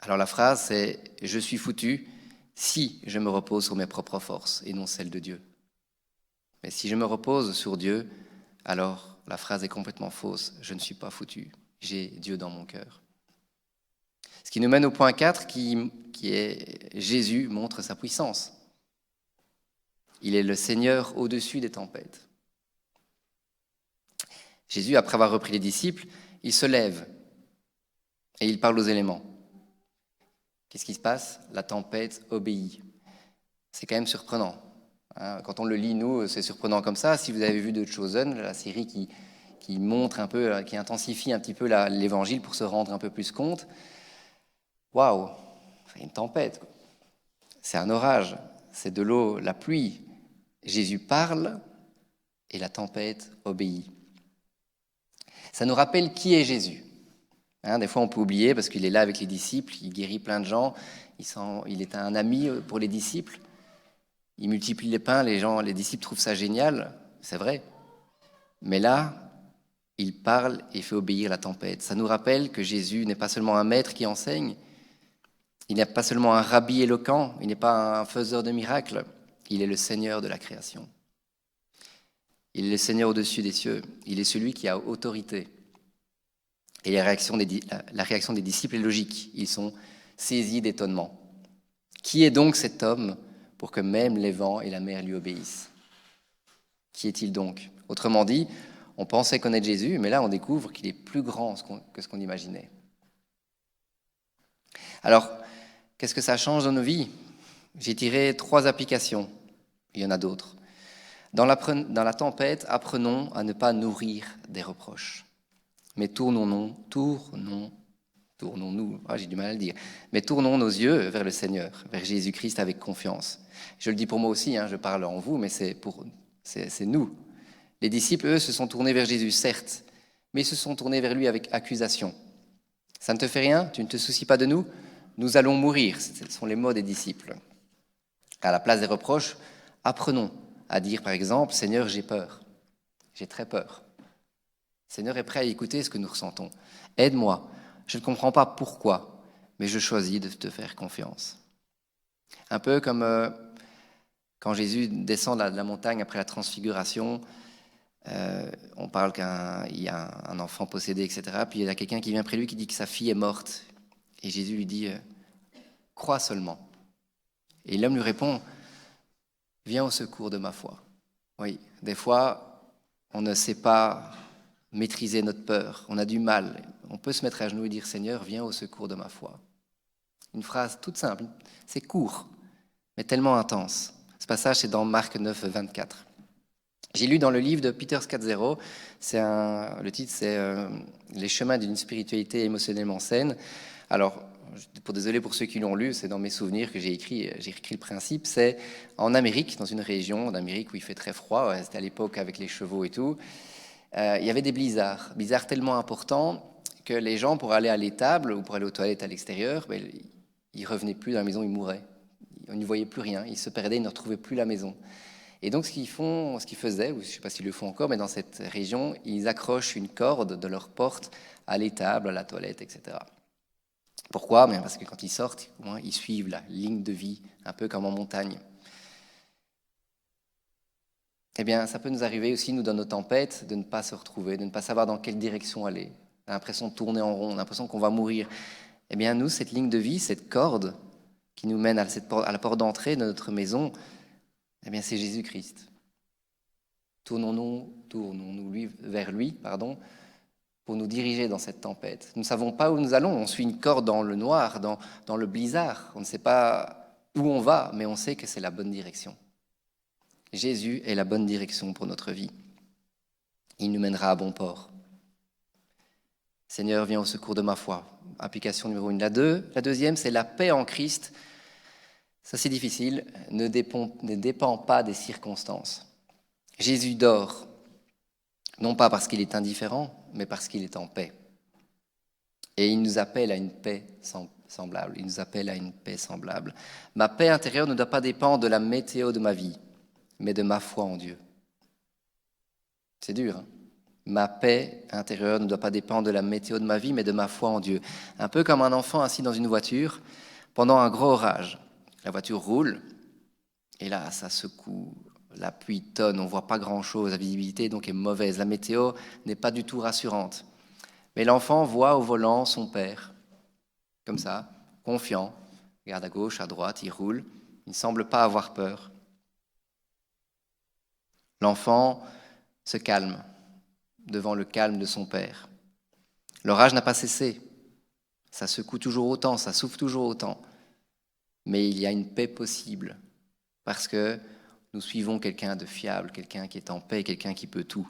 Alors la phrase, c'est « je suis foutu si je me repose sur mes propres forces et non celles de Dieu ». Mais si je me repose sur Dieu, alors la phrase est complètement fausse. Je ne suis pas foutu, j'ai Dieu dans mon cœur. Ce qui nous mène au point 4 qui est « Jésus montre sa puissance ». Il est le Seigneur au-dessus des tempêtes. Jésus, après avoir repris les disciples, il se lève et il parle aux éléments. Qu'est-ce qui se passe? La tempête obéit. C'est quand même surprenant. Quand on le lit, nous, c'est surprenant comme ça. Si vous avez vu The Chosen, la série qui montre un peu, qui intensifie un petit peu l'évangile pour se rendre un peu plus compte, waouh, c'est une tempête. C'est un orage, c'est de l'eau, la pluie. Jésus parle et la tempête obéit. Ça nous rappelle qui est Jésus. Des fois, on peut oublier parce qu'il est là avec les disciples, il guérit plein de gens, il est un ami pour les disciples. Il multiplie les pains, les disciples trouvent ça génial, c'est vrai. Mais là, il parle et fait obéir la tempête. Ça nous rappelle que Jésus n'est pas seulement un maître qui enseigne, il n'est pas seulement un rabbi éloquent, il n'est pas un faiseur de miracles, il est le Seigneur de la création. Il est le Seigneur au-dessus des cieux, il est celui qui a autorité. Et la réaction des disciples est logique, ils sont saisis d'étonnement. Qui est donc cet homme pour que même les vents et la mer lui obéissent? Qui est-il donc? Autrement dit, on pensait connaître Jésus, mais là on découvre qu'il est plus grand que ce qu'on imaginait. Alors, qu'est-ce que ça change dans nos vies? J'ai tiré 3 applications, il y en a d'autres. Dans la tempête, apprenons à ne pas nourrir des reproches. Mais tournons-nous, j'ai du mal à le dire, mais tournons nos yeux vers le Seigneur, vers Jésus-Christ avec confiance. Je le dis pour moi aussi, je parle en vous, mais c'est nous. Les disciples, eux, se sont tournés vers Jésus, certes, mais ils se sont tournés vers lui avec accusation. Ça ne te fait rien? Tu ne te soucies pas de nous? Nous allons mourir. Ce sont les mots des disciples. À la place des reproches, apprenons à dire, par exemple, « Seigneur, j'ai peur. J'ai très peur. » Seigneur est prêt à écouter ce que nous ressentons. Aide-moi. Je ne comprends pas pourquoi, mais je choisis de te faire confiance. Un peu comme quand Jésus descend de la montagne après la transfiguration, on parle qu'il y a un enfant possédé, etc. Puis il y a quelqu'un qui vient près de lui qui dit que sa fille est morte. Et Jésus lui dit « Crois seulement ». Et l'homme lui répond « Viens au secours de ma foi ». Oui, des fois, on ne sait pas maîtriser notre peur, on a du mal. On peut se mettre à genoux et dire « Seigneur, viens au secours de ma foi ». Une phrase toute simple, c'est court, mais tellement intense. Ce passage, c'est dans Marc 9, 24. J'ai lu dans le livre de Peter Scazzero, le titre c'est « Les chemins d'une spiritualité émotionnellement saine ». Alors, désolé pour ceux qui l'ont lu, c'est dans mes souvenirs que j'ai écrit le principe. C'est en Amérique, dans une région d'Amérique où il fait très froid, c'était à l'époque avec les chevaux et tout, il y avait des blizzards tellement importants que les gens, pour aller à l'étable ou pour aller aux toilettes à l'extérieur, ils revenaient plus dans la maison, ils mouraient. On n'y voyait plus rien, ils se perdaient, ils ne retrouvaient plus la maison. Et donc ce qu'ils faisaient, ou je ne sais pas s'ils le font encore, mais dans cette région, ils accrochent une corde de leur porte à l'étable, à la toilette, etc. Pourquoi? Parce que quand ils sortent, au moins, ils suivent la ligne de vie, un peu comme en montagne. Eh bien, ça peut nous arriver aussi, nous, dans nos tempêtes, de ne pas se retrouver, de ne pas savoir dans quelle direction aller. On a l'impression de tourner en rond, on a l'impression qu'on va mourir. Eh bien, nous, cette ligne de vie, cette corde qui nous mène à la porte d'entrée de notre maison, eh bien, c'est Jésus-Christ. Tournons-nous vers lui, pour nous diriger dans cette tempête. Nous ne savons pas où nous allons, on suit une corde dans le noir, dans le blizzard. On ne sait pas où on va, mais on sait que c'est la bonne direction. Jésus est la bonne direction pour notre vie. Il nous mènera à bon port. Seigneur, viens au secours de ma foi. Application numéro 1. La deuxième, c'est la paix en Christ. Ça, c'est difficile, ne dépend pas des circonstances. Jésus dort, non pas parce qu'il est indifférent, mais parce qu'il est en paix. Et il nous appelle à une paix semblable. Il nous appelle à une paix semblable. Ma paix intérieure ne doit pas dépendre de la météo de ma vie, mais de ma foi en Dieu. C'est dur, hein? Ma paix intérieure ne doit pas dépendre de la météo de ma vie, mais de ma foi en Dieu. Un peu comme un enfant assis dans une voiture pendant un gros orage. La voiture roule, et là, ça secoue. La pluie tonne, on ne voit pas grand-chose, la visibilité donc est mauvaise. La météo n'est pas du tout rassurante. Mais l'enfant voit au volant son père, comme ça, confiant. Il regarde à gauche, à droite, il roule. Il ne semble pas avoir peur. L'enfant se calme devant le calme de son père. L'orage n'a pas cessé. Ça secoue toujours autant, ça souffle toujours autant. Mais il y a une paix possible parce que nous suivons quelqu'un de fiable, quelqu'un qui est en paix, quelqu'un qui peut tout.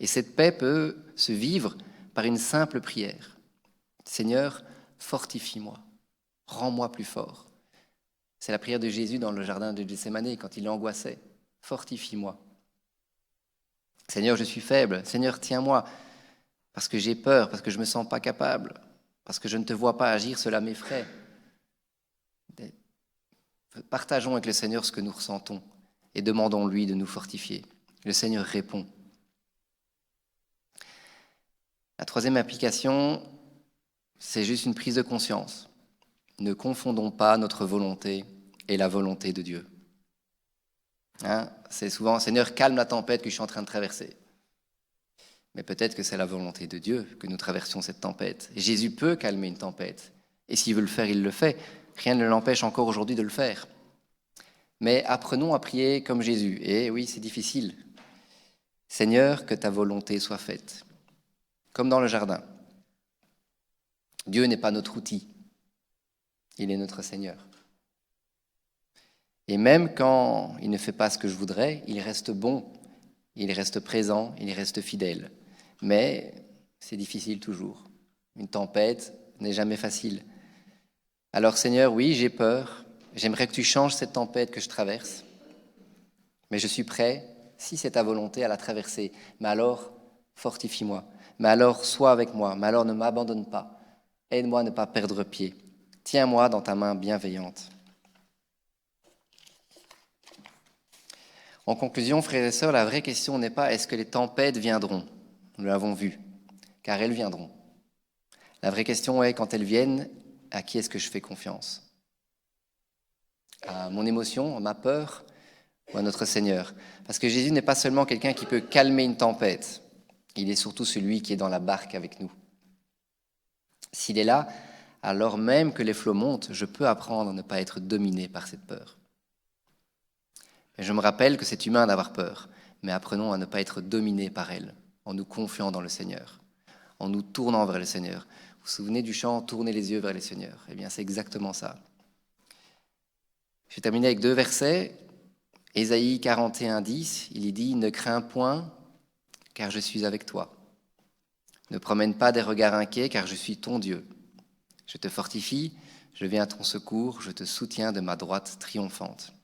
Et cette paix peut se vivre par une simple prière. Seigneur, fortifie-moi, rends-moi plus fort. C'est la prière de Jésus dans le jardin de Gethsémani quand il angoissait. Fortifie-moi. Seigneur, je suis faible. Seigneur, tiens-moi. Parce que j'ai peur, parce que je ne me sens pas capable, parce que je ne te vois pas agir, cela m'effraie. Partageons avec le Seigneur ce que nous ressentons et demandons-lui de nous fortifier. Le Seigneur répond. La troisième application, c'est juste une prise de conscience. Ne confondons pas notre volonté et la volonté de Dieu. C'est souvent, Seigneur, calme la tempête que je suis en train de traverser. Mais peut-être que c'est la volonté de Dieu que nous traversions cette tempête. Et Jésus peut calmer une tempête. Et s'il veut le faire, il le fait. Rien ne l'empêche encore aujourd'hui de le faire. Mais apprenons à prier comme Jésus. Et oui, c'est difficile. Seigneur, que ta volonté soit faite. Comme dans le jardin. Dieu n'est pas notre outil. Il est notre Seigneur. Et même quand il ne fait pas ce que je voudrais, il reste bon, il reste présent, il reste fidèle. Mais c'est difficile toujours. Une tempête n'est jamais facile. Alors Seigneur, oui, j'ai peur. J'aimerais que tu changes cette tempête que je traverse. Mais je suis prêt, si c'est ta volonté, à la traverser. Mais alors, fortifie-moi. Mais alors, sois avec moi. Mais alors, ne m'abandonne pas. Aide-moi à ne pas perdre pied. Tiens-moi dans ta main bienveillante. En conclusion, frères et sœurs, la vraie question n'est pas est-ce que les tempêtes viendront ? Nous l'avons vu, car elles viendront. La vraie question est quand elles viennent, à qui est-ce que je fais confiance ? À mon émotion, à ma peur ou à notre Seigneur ? Parce que Jésus n'est pas seulement quelqu'un qui peut calmer une tempête, il est surtout celui qui est dans la barque avec nous. S'il est là, alors même que les flots montent, je peux apprendre à ne pas être dominé par cette peur. Et je me rappelle que c'est humain d'avoir peur, mais apprenons à ne pas être dominé par elle, en nous confiant dans le Seigneur, en nous tournant vers le Seigneur. Vous vous souvenez du chant « Tournez les yeux vers le Seigneur » ? Eh bien, c'est exactement ça. Je vais terminer avec 2 versets. Ésaïe 41, 10, il y dit « Ne crains point, car je suis avec toi. Ne promène pas des regards inquiets, car je suis ton Dieu. Je te fortifie, je viens à ton secours, je te soutiens de ma droite triomphante. »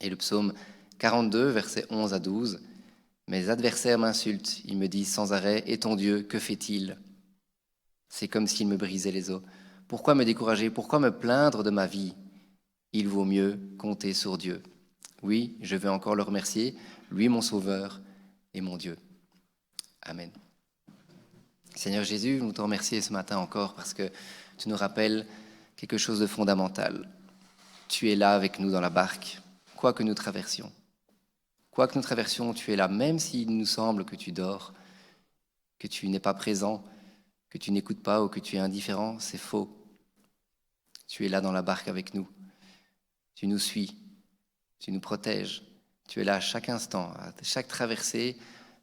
Et le psaume 42, versets 11 à 12, « Mes adversaires m'insultent, ils me disent sans arrêt, « Et ton Dieu, que fait-il » C'est comme s'il me brisait les os. Pourquoi me décourager ? Pourquoi me plaindre de ma vie ? Il vaut mieux compter sur Dieu. Oui, je veux encore le remercier, lui mon Sauveur et mon Dieu. Amen. Seigneur Jésus, nous te remercions ce matin encore parce que tu nous rappelles quelque chose de fondamental. Tu es là avec nous dans la barque. Quoi que nous traversions. Quoi que nous traversions, tu es là, même s'il nous semble que tu dors, que tu n'es pas présent, que tu n'écoutes pas ou que tu es indifférent, c'est faux. Tu es là dans la barque avec nous. Tu nous suis, tu nous protèges. Tu es là à chaque instant, à chaque traversée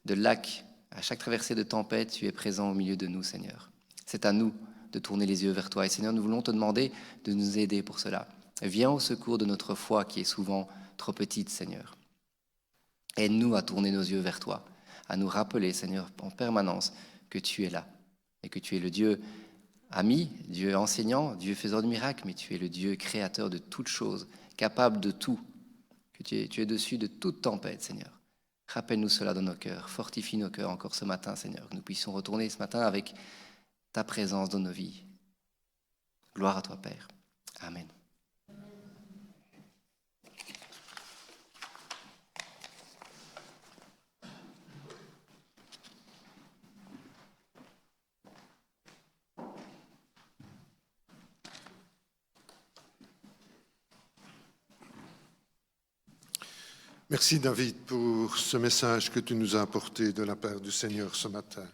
de lac, à chaque traversée de tempête, tu es présent au milieu de nous, Seigneur. C'est à nous de tourner les yeux vers toi. Et Seigneur, nous voulons te demander de nous aider pour cela. Viens au secours de notre foi qui est souvent trop petite, Seigneur. Aide-nous à tourner nos yeux vers toi, à nous rappeler, Seigneur, en permanence que tu es là et que tu es le Dieu ami, Dieu enseignant, Dieu faisant de miracles, mais tu es le Dieu créateur de toutes choses, capable de tout, que tu es dessus de toute tempête, Seigneur. Rappelle-nous cela dans nos cœurs, fortifie nos cœurs encore ce matin, Seigneur, que nous puissions retourner ce matin avec ta présence dans nos vies. Gloire à toi, Père. Amen. Merci David pour ce message que tu nous as apporté de la part du Seigneur ce matin.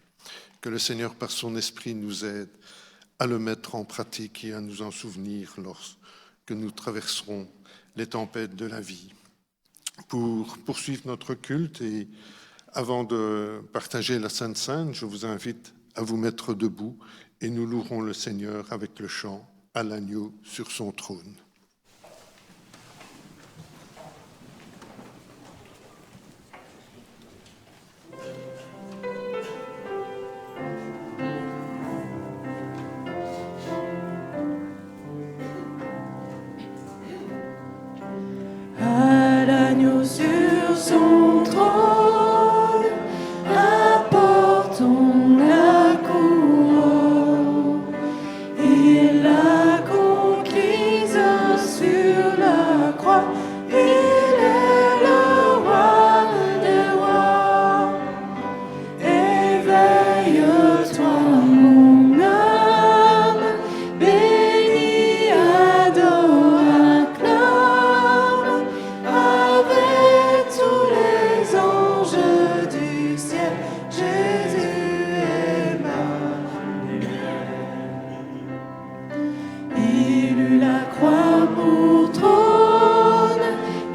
Que le Seigneur par son esprit nous aide à le mettre en pratique et à nous en souvenir lorsque nous traverserons les tempêtes de la vie. Pour poursuivre notre culte et avant de partager la Sainte Seine, je vous invite à vous mettre debout et nous louerons le Seigneur avec le chant « À l'agneau sur son trône ». À l'agneau sur son trône, apportons la couronne. Il l'a conquise sur la croix. Il est le roi des rois. Éveille-toi, mon âme, bénis, adore, acclame, avec tous les anges du ciel, Jésus Emmanuel. Il eut la croix pour trône,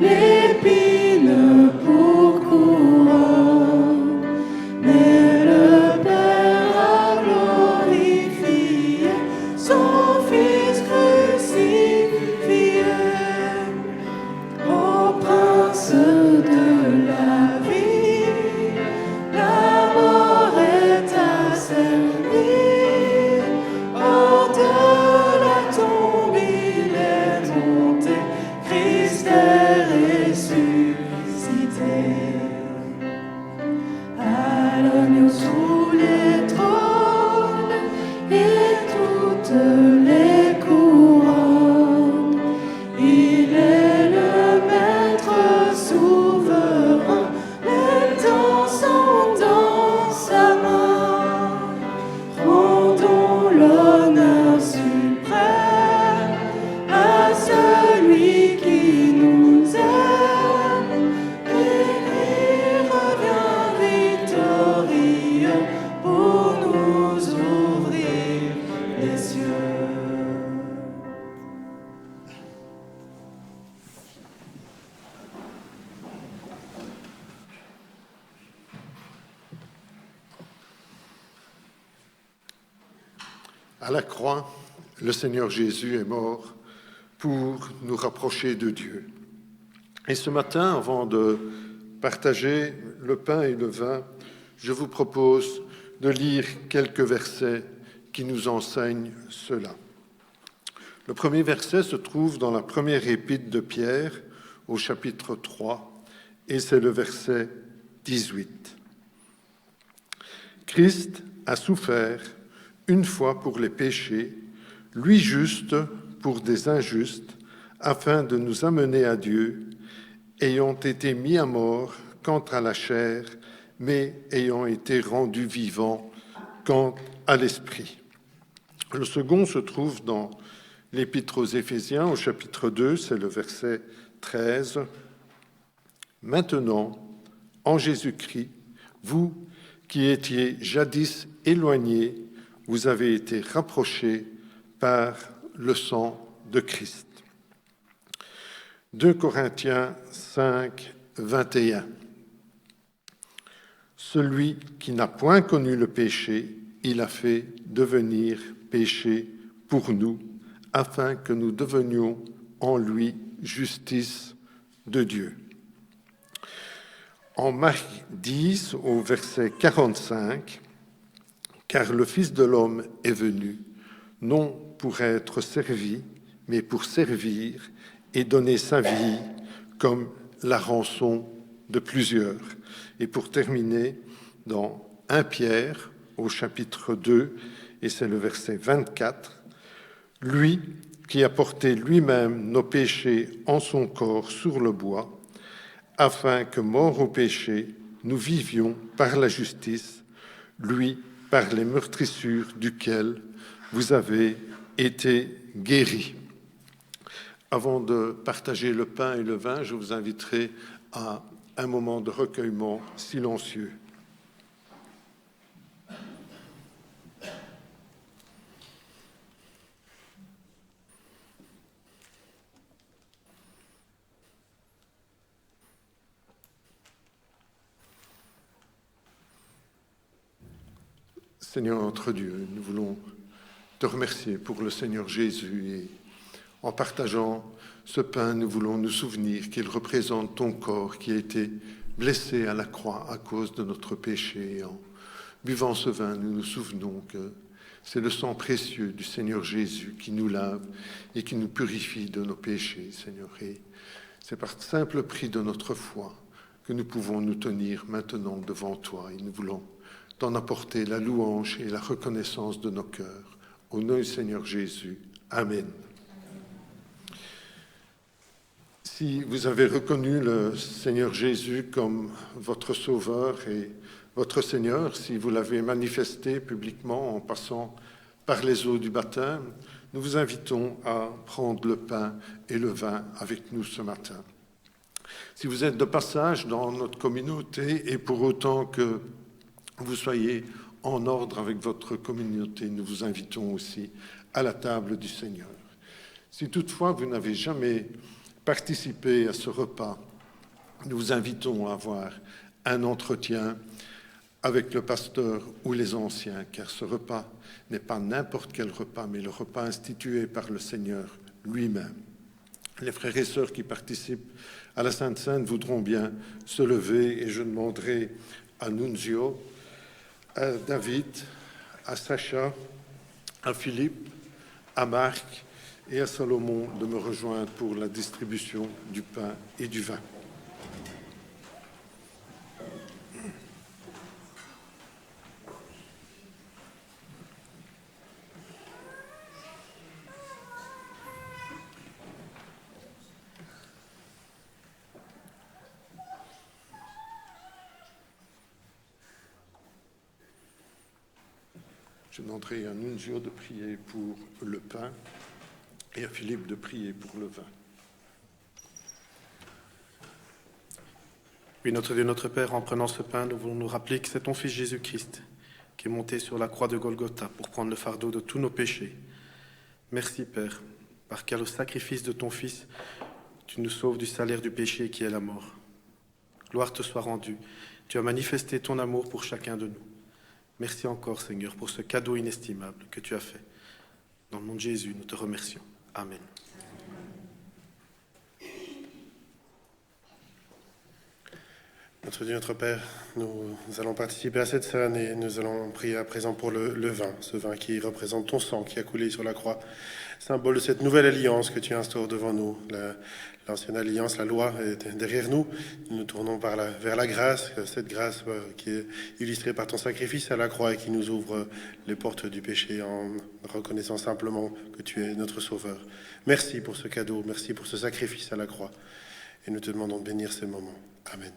l'épine pour couronne, mais le Père a glorifié son Fils crucifié. Ô Prince de la vie, la mort est asservie. Hors de la tombe il est monté, Christ est ressuscité. À l'agneau sous les trônes et toutes les couronnes, il est le maître souverain, les temps sont dans sa main. Rendons l'honneur suprême à celui qui nous aime, et il revient victorieux pour nous ouvrir les cieux. À la croix, le Seigneur Jésus est mort pour nous rapprocher de Dieu. Et ce matin, avant de partager le pain et le vin, je vous propose de lire quelques versets qui nous enseignent cela. Le premier verset se trouve dans la première épître de Pierre, au chapitre 3, et c'est le verset 18. Christ a souffert une fois pour les péchés, lui juste pour des injustes, afin de nous amener à Dieu, ayant été mis à mort quant à la chair, mais ayant été rendu vivant quant à l'esprit. Le second se trouve dans l'Épître aux Éphésiens, au chapitre 2, c'est le verset 13. Maintenant, en Jésus-Christ, vous qui étiez jadis éloignés, vous avez été rapprochés par le sang de Christ. 2 Corinthiens 5, 21. Celui qui n'a point connu le péché, il a fait devenir péché pour nous, afin que nous devenions en lui justice de Dieu. En Marc 10, au verset 45, Car le Fils de l'homme est venu, non pour être servi, mais pour servir et donner sa vie comme la rançon de plusieurs. Et pour terminer, dans 1 Pierre, au chapitre 2, et c'est le verset 24, « Lui qui a porté lui-même nos péchés en son corps sur le bois, afin que, morts au péché, nous vivions par la justice, lui par les meurtrissures duquel vous avez été guéris. » Avant de partager le pain et le vin, je vous inviterai à un moment de recueillement silencieux. Seigneur notre Dieu, nous voulons te remercier pour le Seigneur Jésus et en partageant ce pain, nous voulons nous souvenir qu'il représente ton corps qui a été blessé à la croix à cause de notre péché. En buvant ce vin, nous nous souvenons que c'est le sang précieux du Seigneur Jésus qui nous lave et qui nous purifie de nos péchés, Seigneur. Et c'est par le simple prix de notre foi que nous pouvons nous tenir maintenant devant toi et nous voulons t'en apporter la louange et la reconnaissance de nos cœurs. Au nom du Seigneur Jésus. Amen. Si vous avez reconnu le Seigneur Jésus comme votre Sauveur et votre Seigneur, si vous l'avez manifesté publiquement en passant par les eaux du baptême, nous vous invitons à prendre le pain et le vin avec nous ce matin. Si vous êtes de passage dans notre communauté et pour autant que vous soyez en ordre avec votre communauté, nous vous invitons aussi à la table du Seigneur. Si toutefois vous n'avez jamais participé à ce repas, nous vous invitons à avoir un entretien avec le pasteur ou les anciens, car ce repas n'est pas n'importe quel repas, mais le repas institué par le Seigneur lui-même. Les frères et sœurs qui participent à la Sainte Seine voudront bien se lever et je demanderai à Nunzio, à David, à Sacha, à Philippe, à Marc et à Salomon de me rejoindre pour la distribution du pain et du vin. Je demanderai à Nunzio de prier pour le pain et à Philippe de prier pour le vin. Oui, notre Dieu, notre Père, en prenant ce pain, nous voulons nous rappeler que c'est ton Fils Jésus-Christ qui est monté sur la croix de Golgotha pour prendre le fardeau de tous nos péchés. Merci, Père, parce qu'à le sacrifice de ton Fils, tu nous sauves du salaire du péché qui est la mort. Gloire te soit rendue. Tu as manifesté ton amour pour chacun de nous. Merci encore, Seigneur, pour ce cadeau inestimable que tu as fait. Dans le nom de Jésus, nous te remercions. Amen. Notre Dieu, notre Père, nous allons participer à cette scène et nous allons prier à présent pour le vin, ce vin qui représente ton sang qui a coulé sur la croix, symbole de cette nouvelle alliance que tu instaures devant nous. L'ancienne alliance, la loi est derrière nous. Nous nous tournons vers la grâce, cette grâce qui est illustrée par ton sacrifice à la croix et qui nous ouvre les portes du péché en reconnaissant simplement que tu es notre Sauveur. Merci pour ce cadeau, merci pour ce sacrifice à la croix. Et nous te demandons de bénir ces moments. Amen.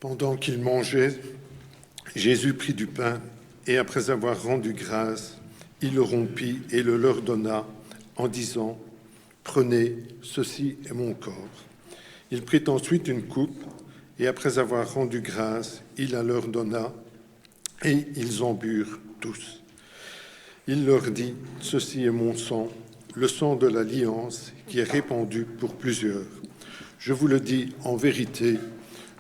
Pendant qu'ils mangeaient, Jésus prit du pain et après avoir rendu grâce, il le rompit et le leur donna en disant « Prenez, ceci est mon corps ». Il prit ensuite une coupe et après avoir rendu grâce, il la leur donna et ils en burent tous. Il leur dit « Ceci est mon sang, le sang de l'alliance qui est répandu pour plusieurs. Je vous le dis en vérité,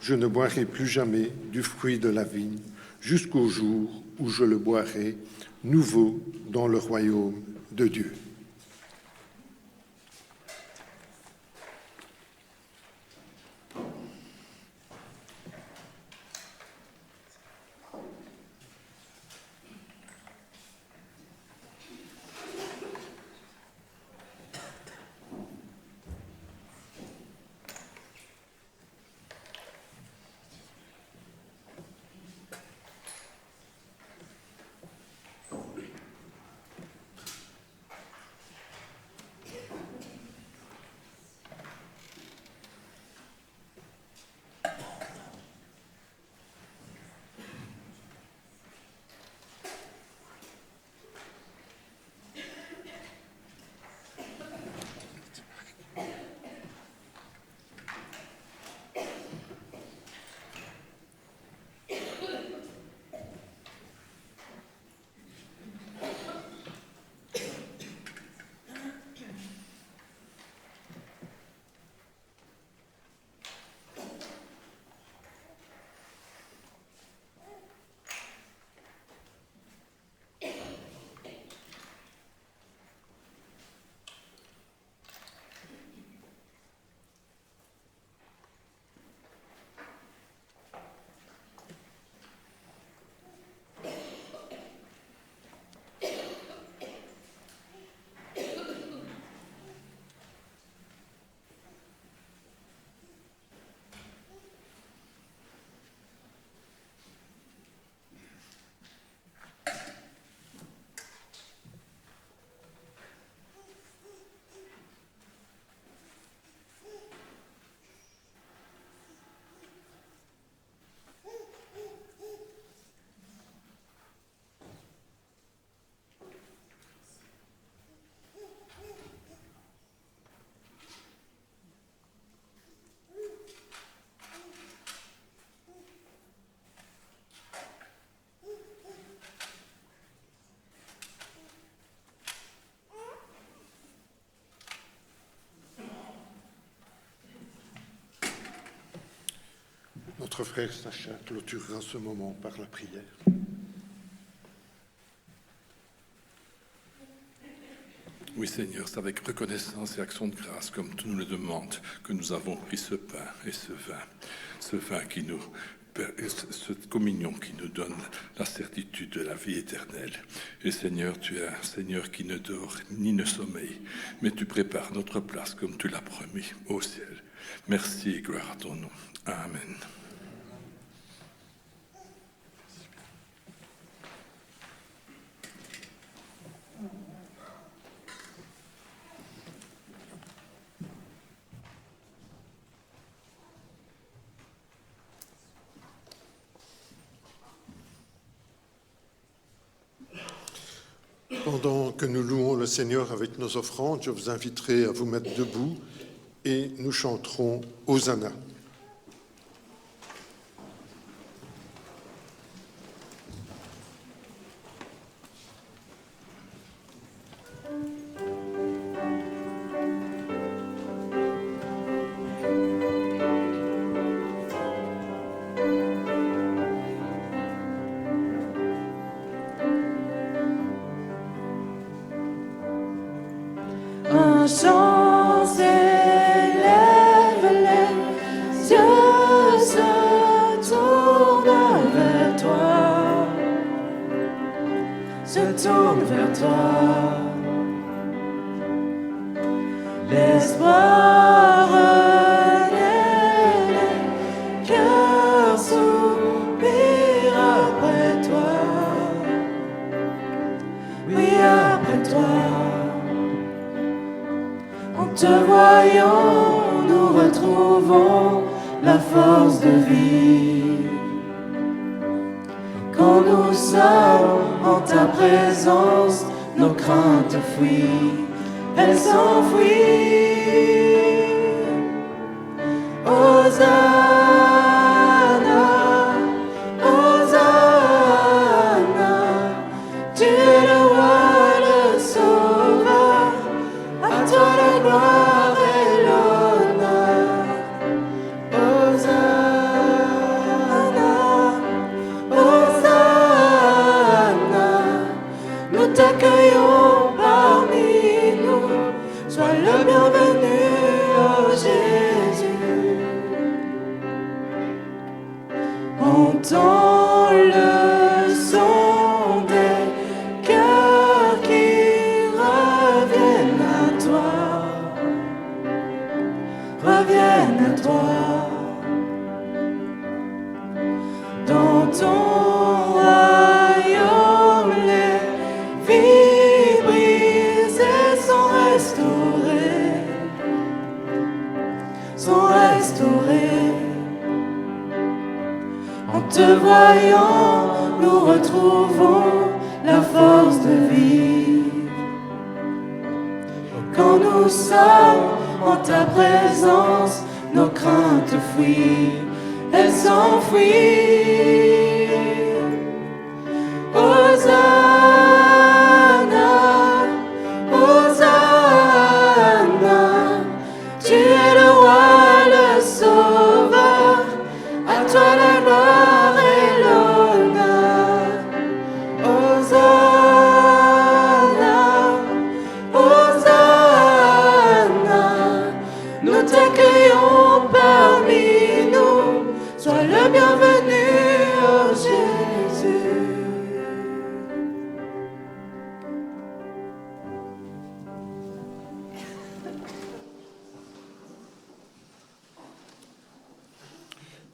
je ne boirai plus jamais du fruit de la vigne jusqu'au jour où je le boirai nouveau dans le royaume de Dieu. » Notre frère Sacha clôturera ce moment par la prière. Oui Seigneur, c'est avec reconnaissance et action de grâce, comme tu nous le demandes, que nous avons pris ce pain et ce vin qui nous, cette communion qui nous donne la certitude de la vie éternelle. Et Seigneur, tu es un Seigneur qui ne dort ni ne sommeille, mais tu prépares notre place comme tu l'as promis au ciel. Merci et gloire à ton nom. Amen. Pendant que nous louons le Seigneur avec nos offrandes, je vous inviterai à vous mettre debout et nous chanterons Hosanna. Un chant s'élève, les yeux se tournent vers toi, se tournent vers toi. L'espoir renaît, les cœurs soupirent après toi. Oui, après toi. En te voyant, nous retrouvons la force de vie. Quand nous sommes en ta présence, nos craintes fuient, elles s'enfuient. Hosanna, Hosanna, tu es le roi, le sauveur, à toi la gloire et l'honneur. Hosanna, Hosanna, nous t'accueillons parmi nous, sois le bienvenu, oh Jésus. Entends le son des cœurs qui reviennent à toi, reviennent à toi. Dans ton royaume, les vies brisées sont restaurées, sont restaurées. En te voyant, nous retrouvons la force de vivre. Quand nous sommes en ta présence, nos craintes fuient, elles s'enfuient. Hosanna, Hosanna, tu es le roi, le sauveur, à toi la gloire et l'honneur. Hosanna, Hosanna, nous t'accueillons parmi nous, sois le bienvenu, oh Jésus.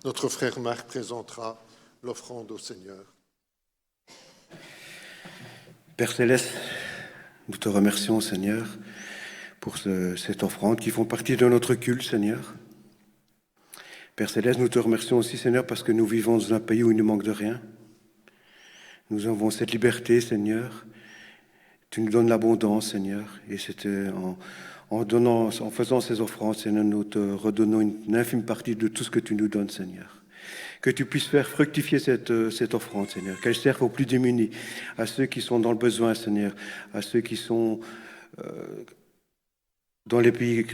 Notre frère Marc présentera l'offrande au Seigneur. Père Céleste, nous te remercions, Seigneur, pour cette offrande qui font partie de notre culte, Seigneur. Père Céleste, nous te remercions aussi, Seigneur, parce que nous vivons dans un pays où il ne manque de rien. Nous avons cette liberté, Seigneur. Tu nous donnes l'abondance, Seigneur. Et c'est en faisant ces offrandes, Seigneur, nous te redonnons une infime partie de tout ce que tu nous donnes, Seigneur. Que tu puisses faire fructifier cette offrande, Seigneur. Qu'elle serve aux plus démunis, à ceux qui sont dans le besoin, Seigneur, à ceux qui sont dans les pays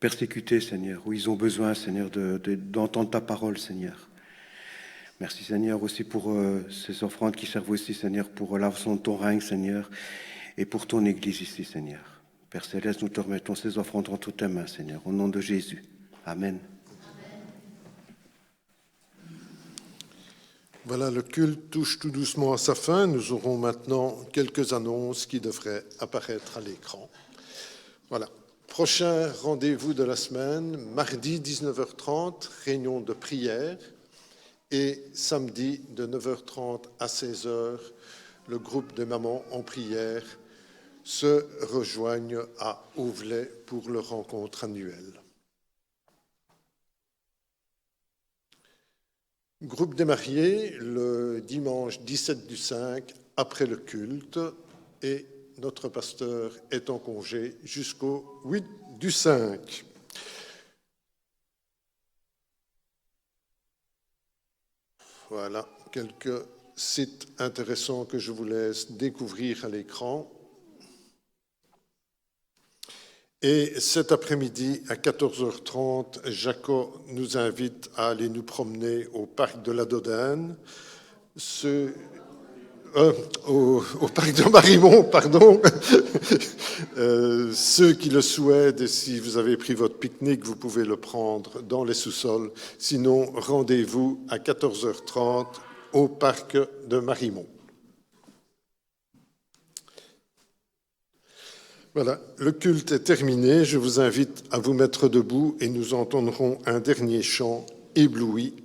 persécutés, Seigneur, où ils ont besoin, Seigneur, d'entendre ta parole, Seigneur. Merci, Seigneur, aussi pour ces offrandes qui servent aussi, Seigneur, pour l'avancement de ton règne, Seigneur, et pour ton Église ici, Seigneur. Père Céleste, nous te remettons ces offrandes entre tes mains, Seigneur, au nom de Jésus. Amen. Voilà, le culte touche tout doucement à sa fin. Nous aurons maintenant quelques annonces qui devraient apparaître à l'écran. Voilà. Prochain rendez-vous de la semaine, mardi 19h30, réunion de prière. Et samedi de 9h30 à 16h, le groupe des mamans en prière se rejoignent à Auvelais pour leur rencontre annuelle. Groupe des mariés, le dimanche 17 du 5, après le culte, et notre pasteur est en congé jusqu'au 8 du 5. Voilà, quelques sites intéressants que je vous laisse découvrir à l'écran. Et cet après-midi, à 14h30, Jaco nous invite à aller nous promener au parc de la Dodane, au parc de Marimont, pardon. Ceux qui le souhaitent, et si vous avez pris votre pique-nique, vous pouvez le prendre dans les sous-sols. Sinon, rendez-vous à 14h30 au parc de Marimont. Voilà, le culte est terminé. Je vous invite à vous mettre debout et nous entendrons un dernier chant, Ébloui.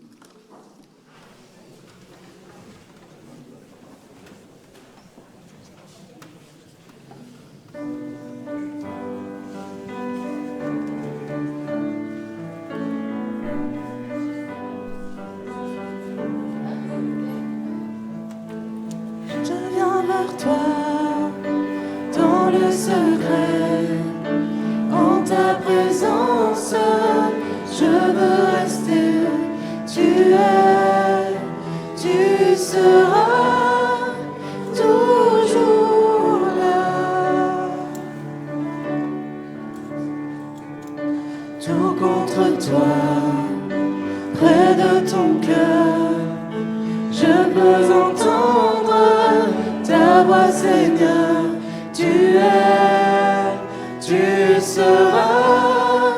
tout contre toi, près de ton cœur. Je peux entendre ta voix, Seigneur. Tu seras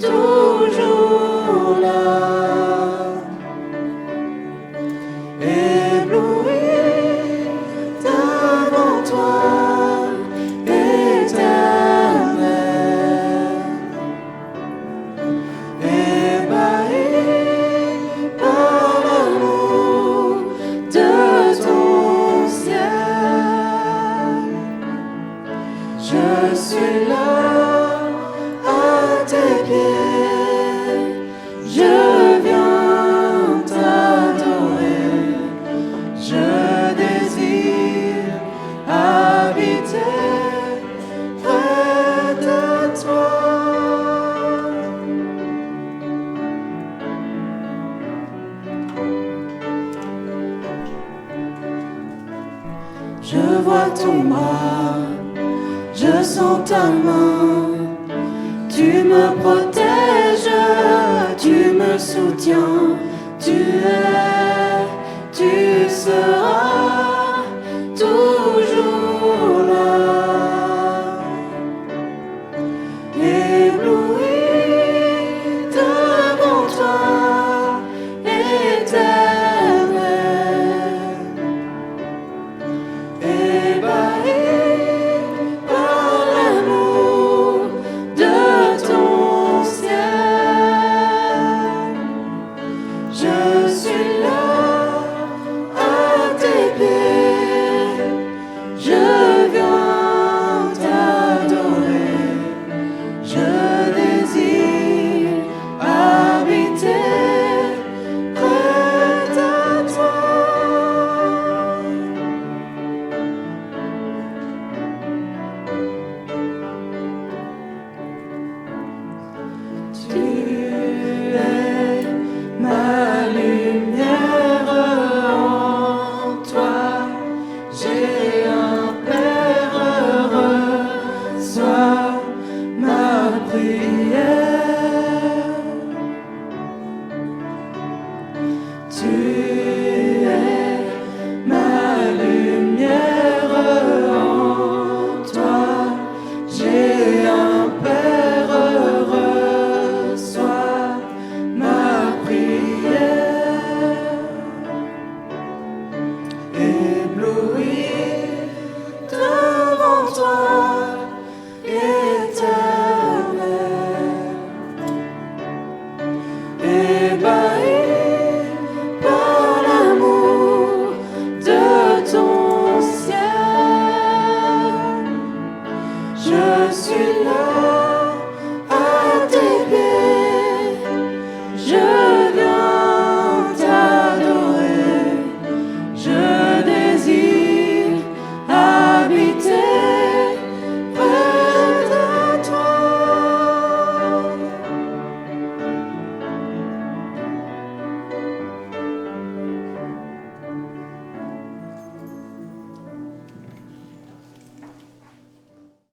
toujours là. Ébloui devant toi, Éternel, ébahi par l'amour de ton ciel. Je suis là à tes pieds, je viens t'adorer, je désire habiter près de toi. Je vois ton bras, je sens ta main, tu me protèges, tu me soutiens, tu seras toujours là. Ébloui devant toi, Éternel, ébahi par l'amour de ton ciel. Je suis là à tes pieds, je viens t'adorer, je désire habiter près de toi. Tu es ma lumière, en toi j'ai un Père heureux, sois ma prière. Tu es ma lumière, en toi j'ai un Père heureux, sois ma prière. Ébloui devant toi, Éternel, ébahi par l'amour de ton ciel. Je suis là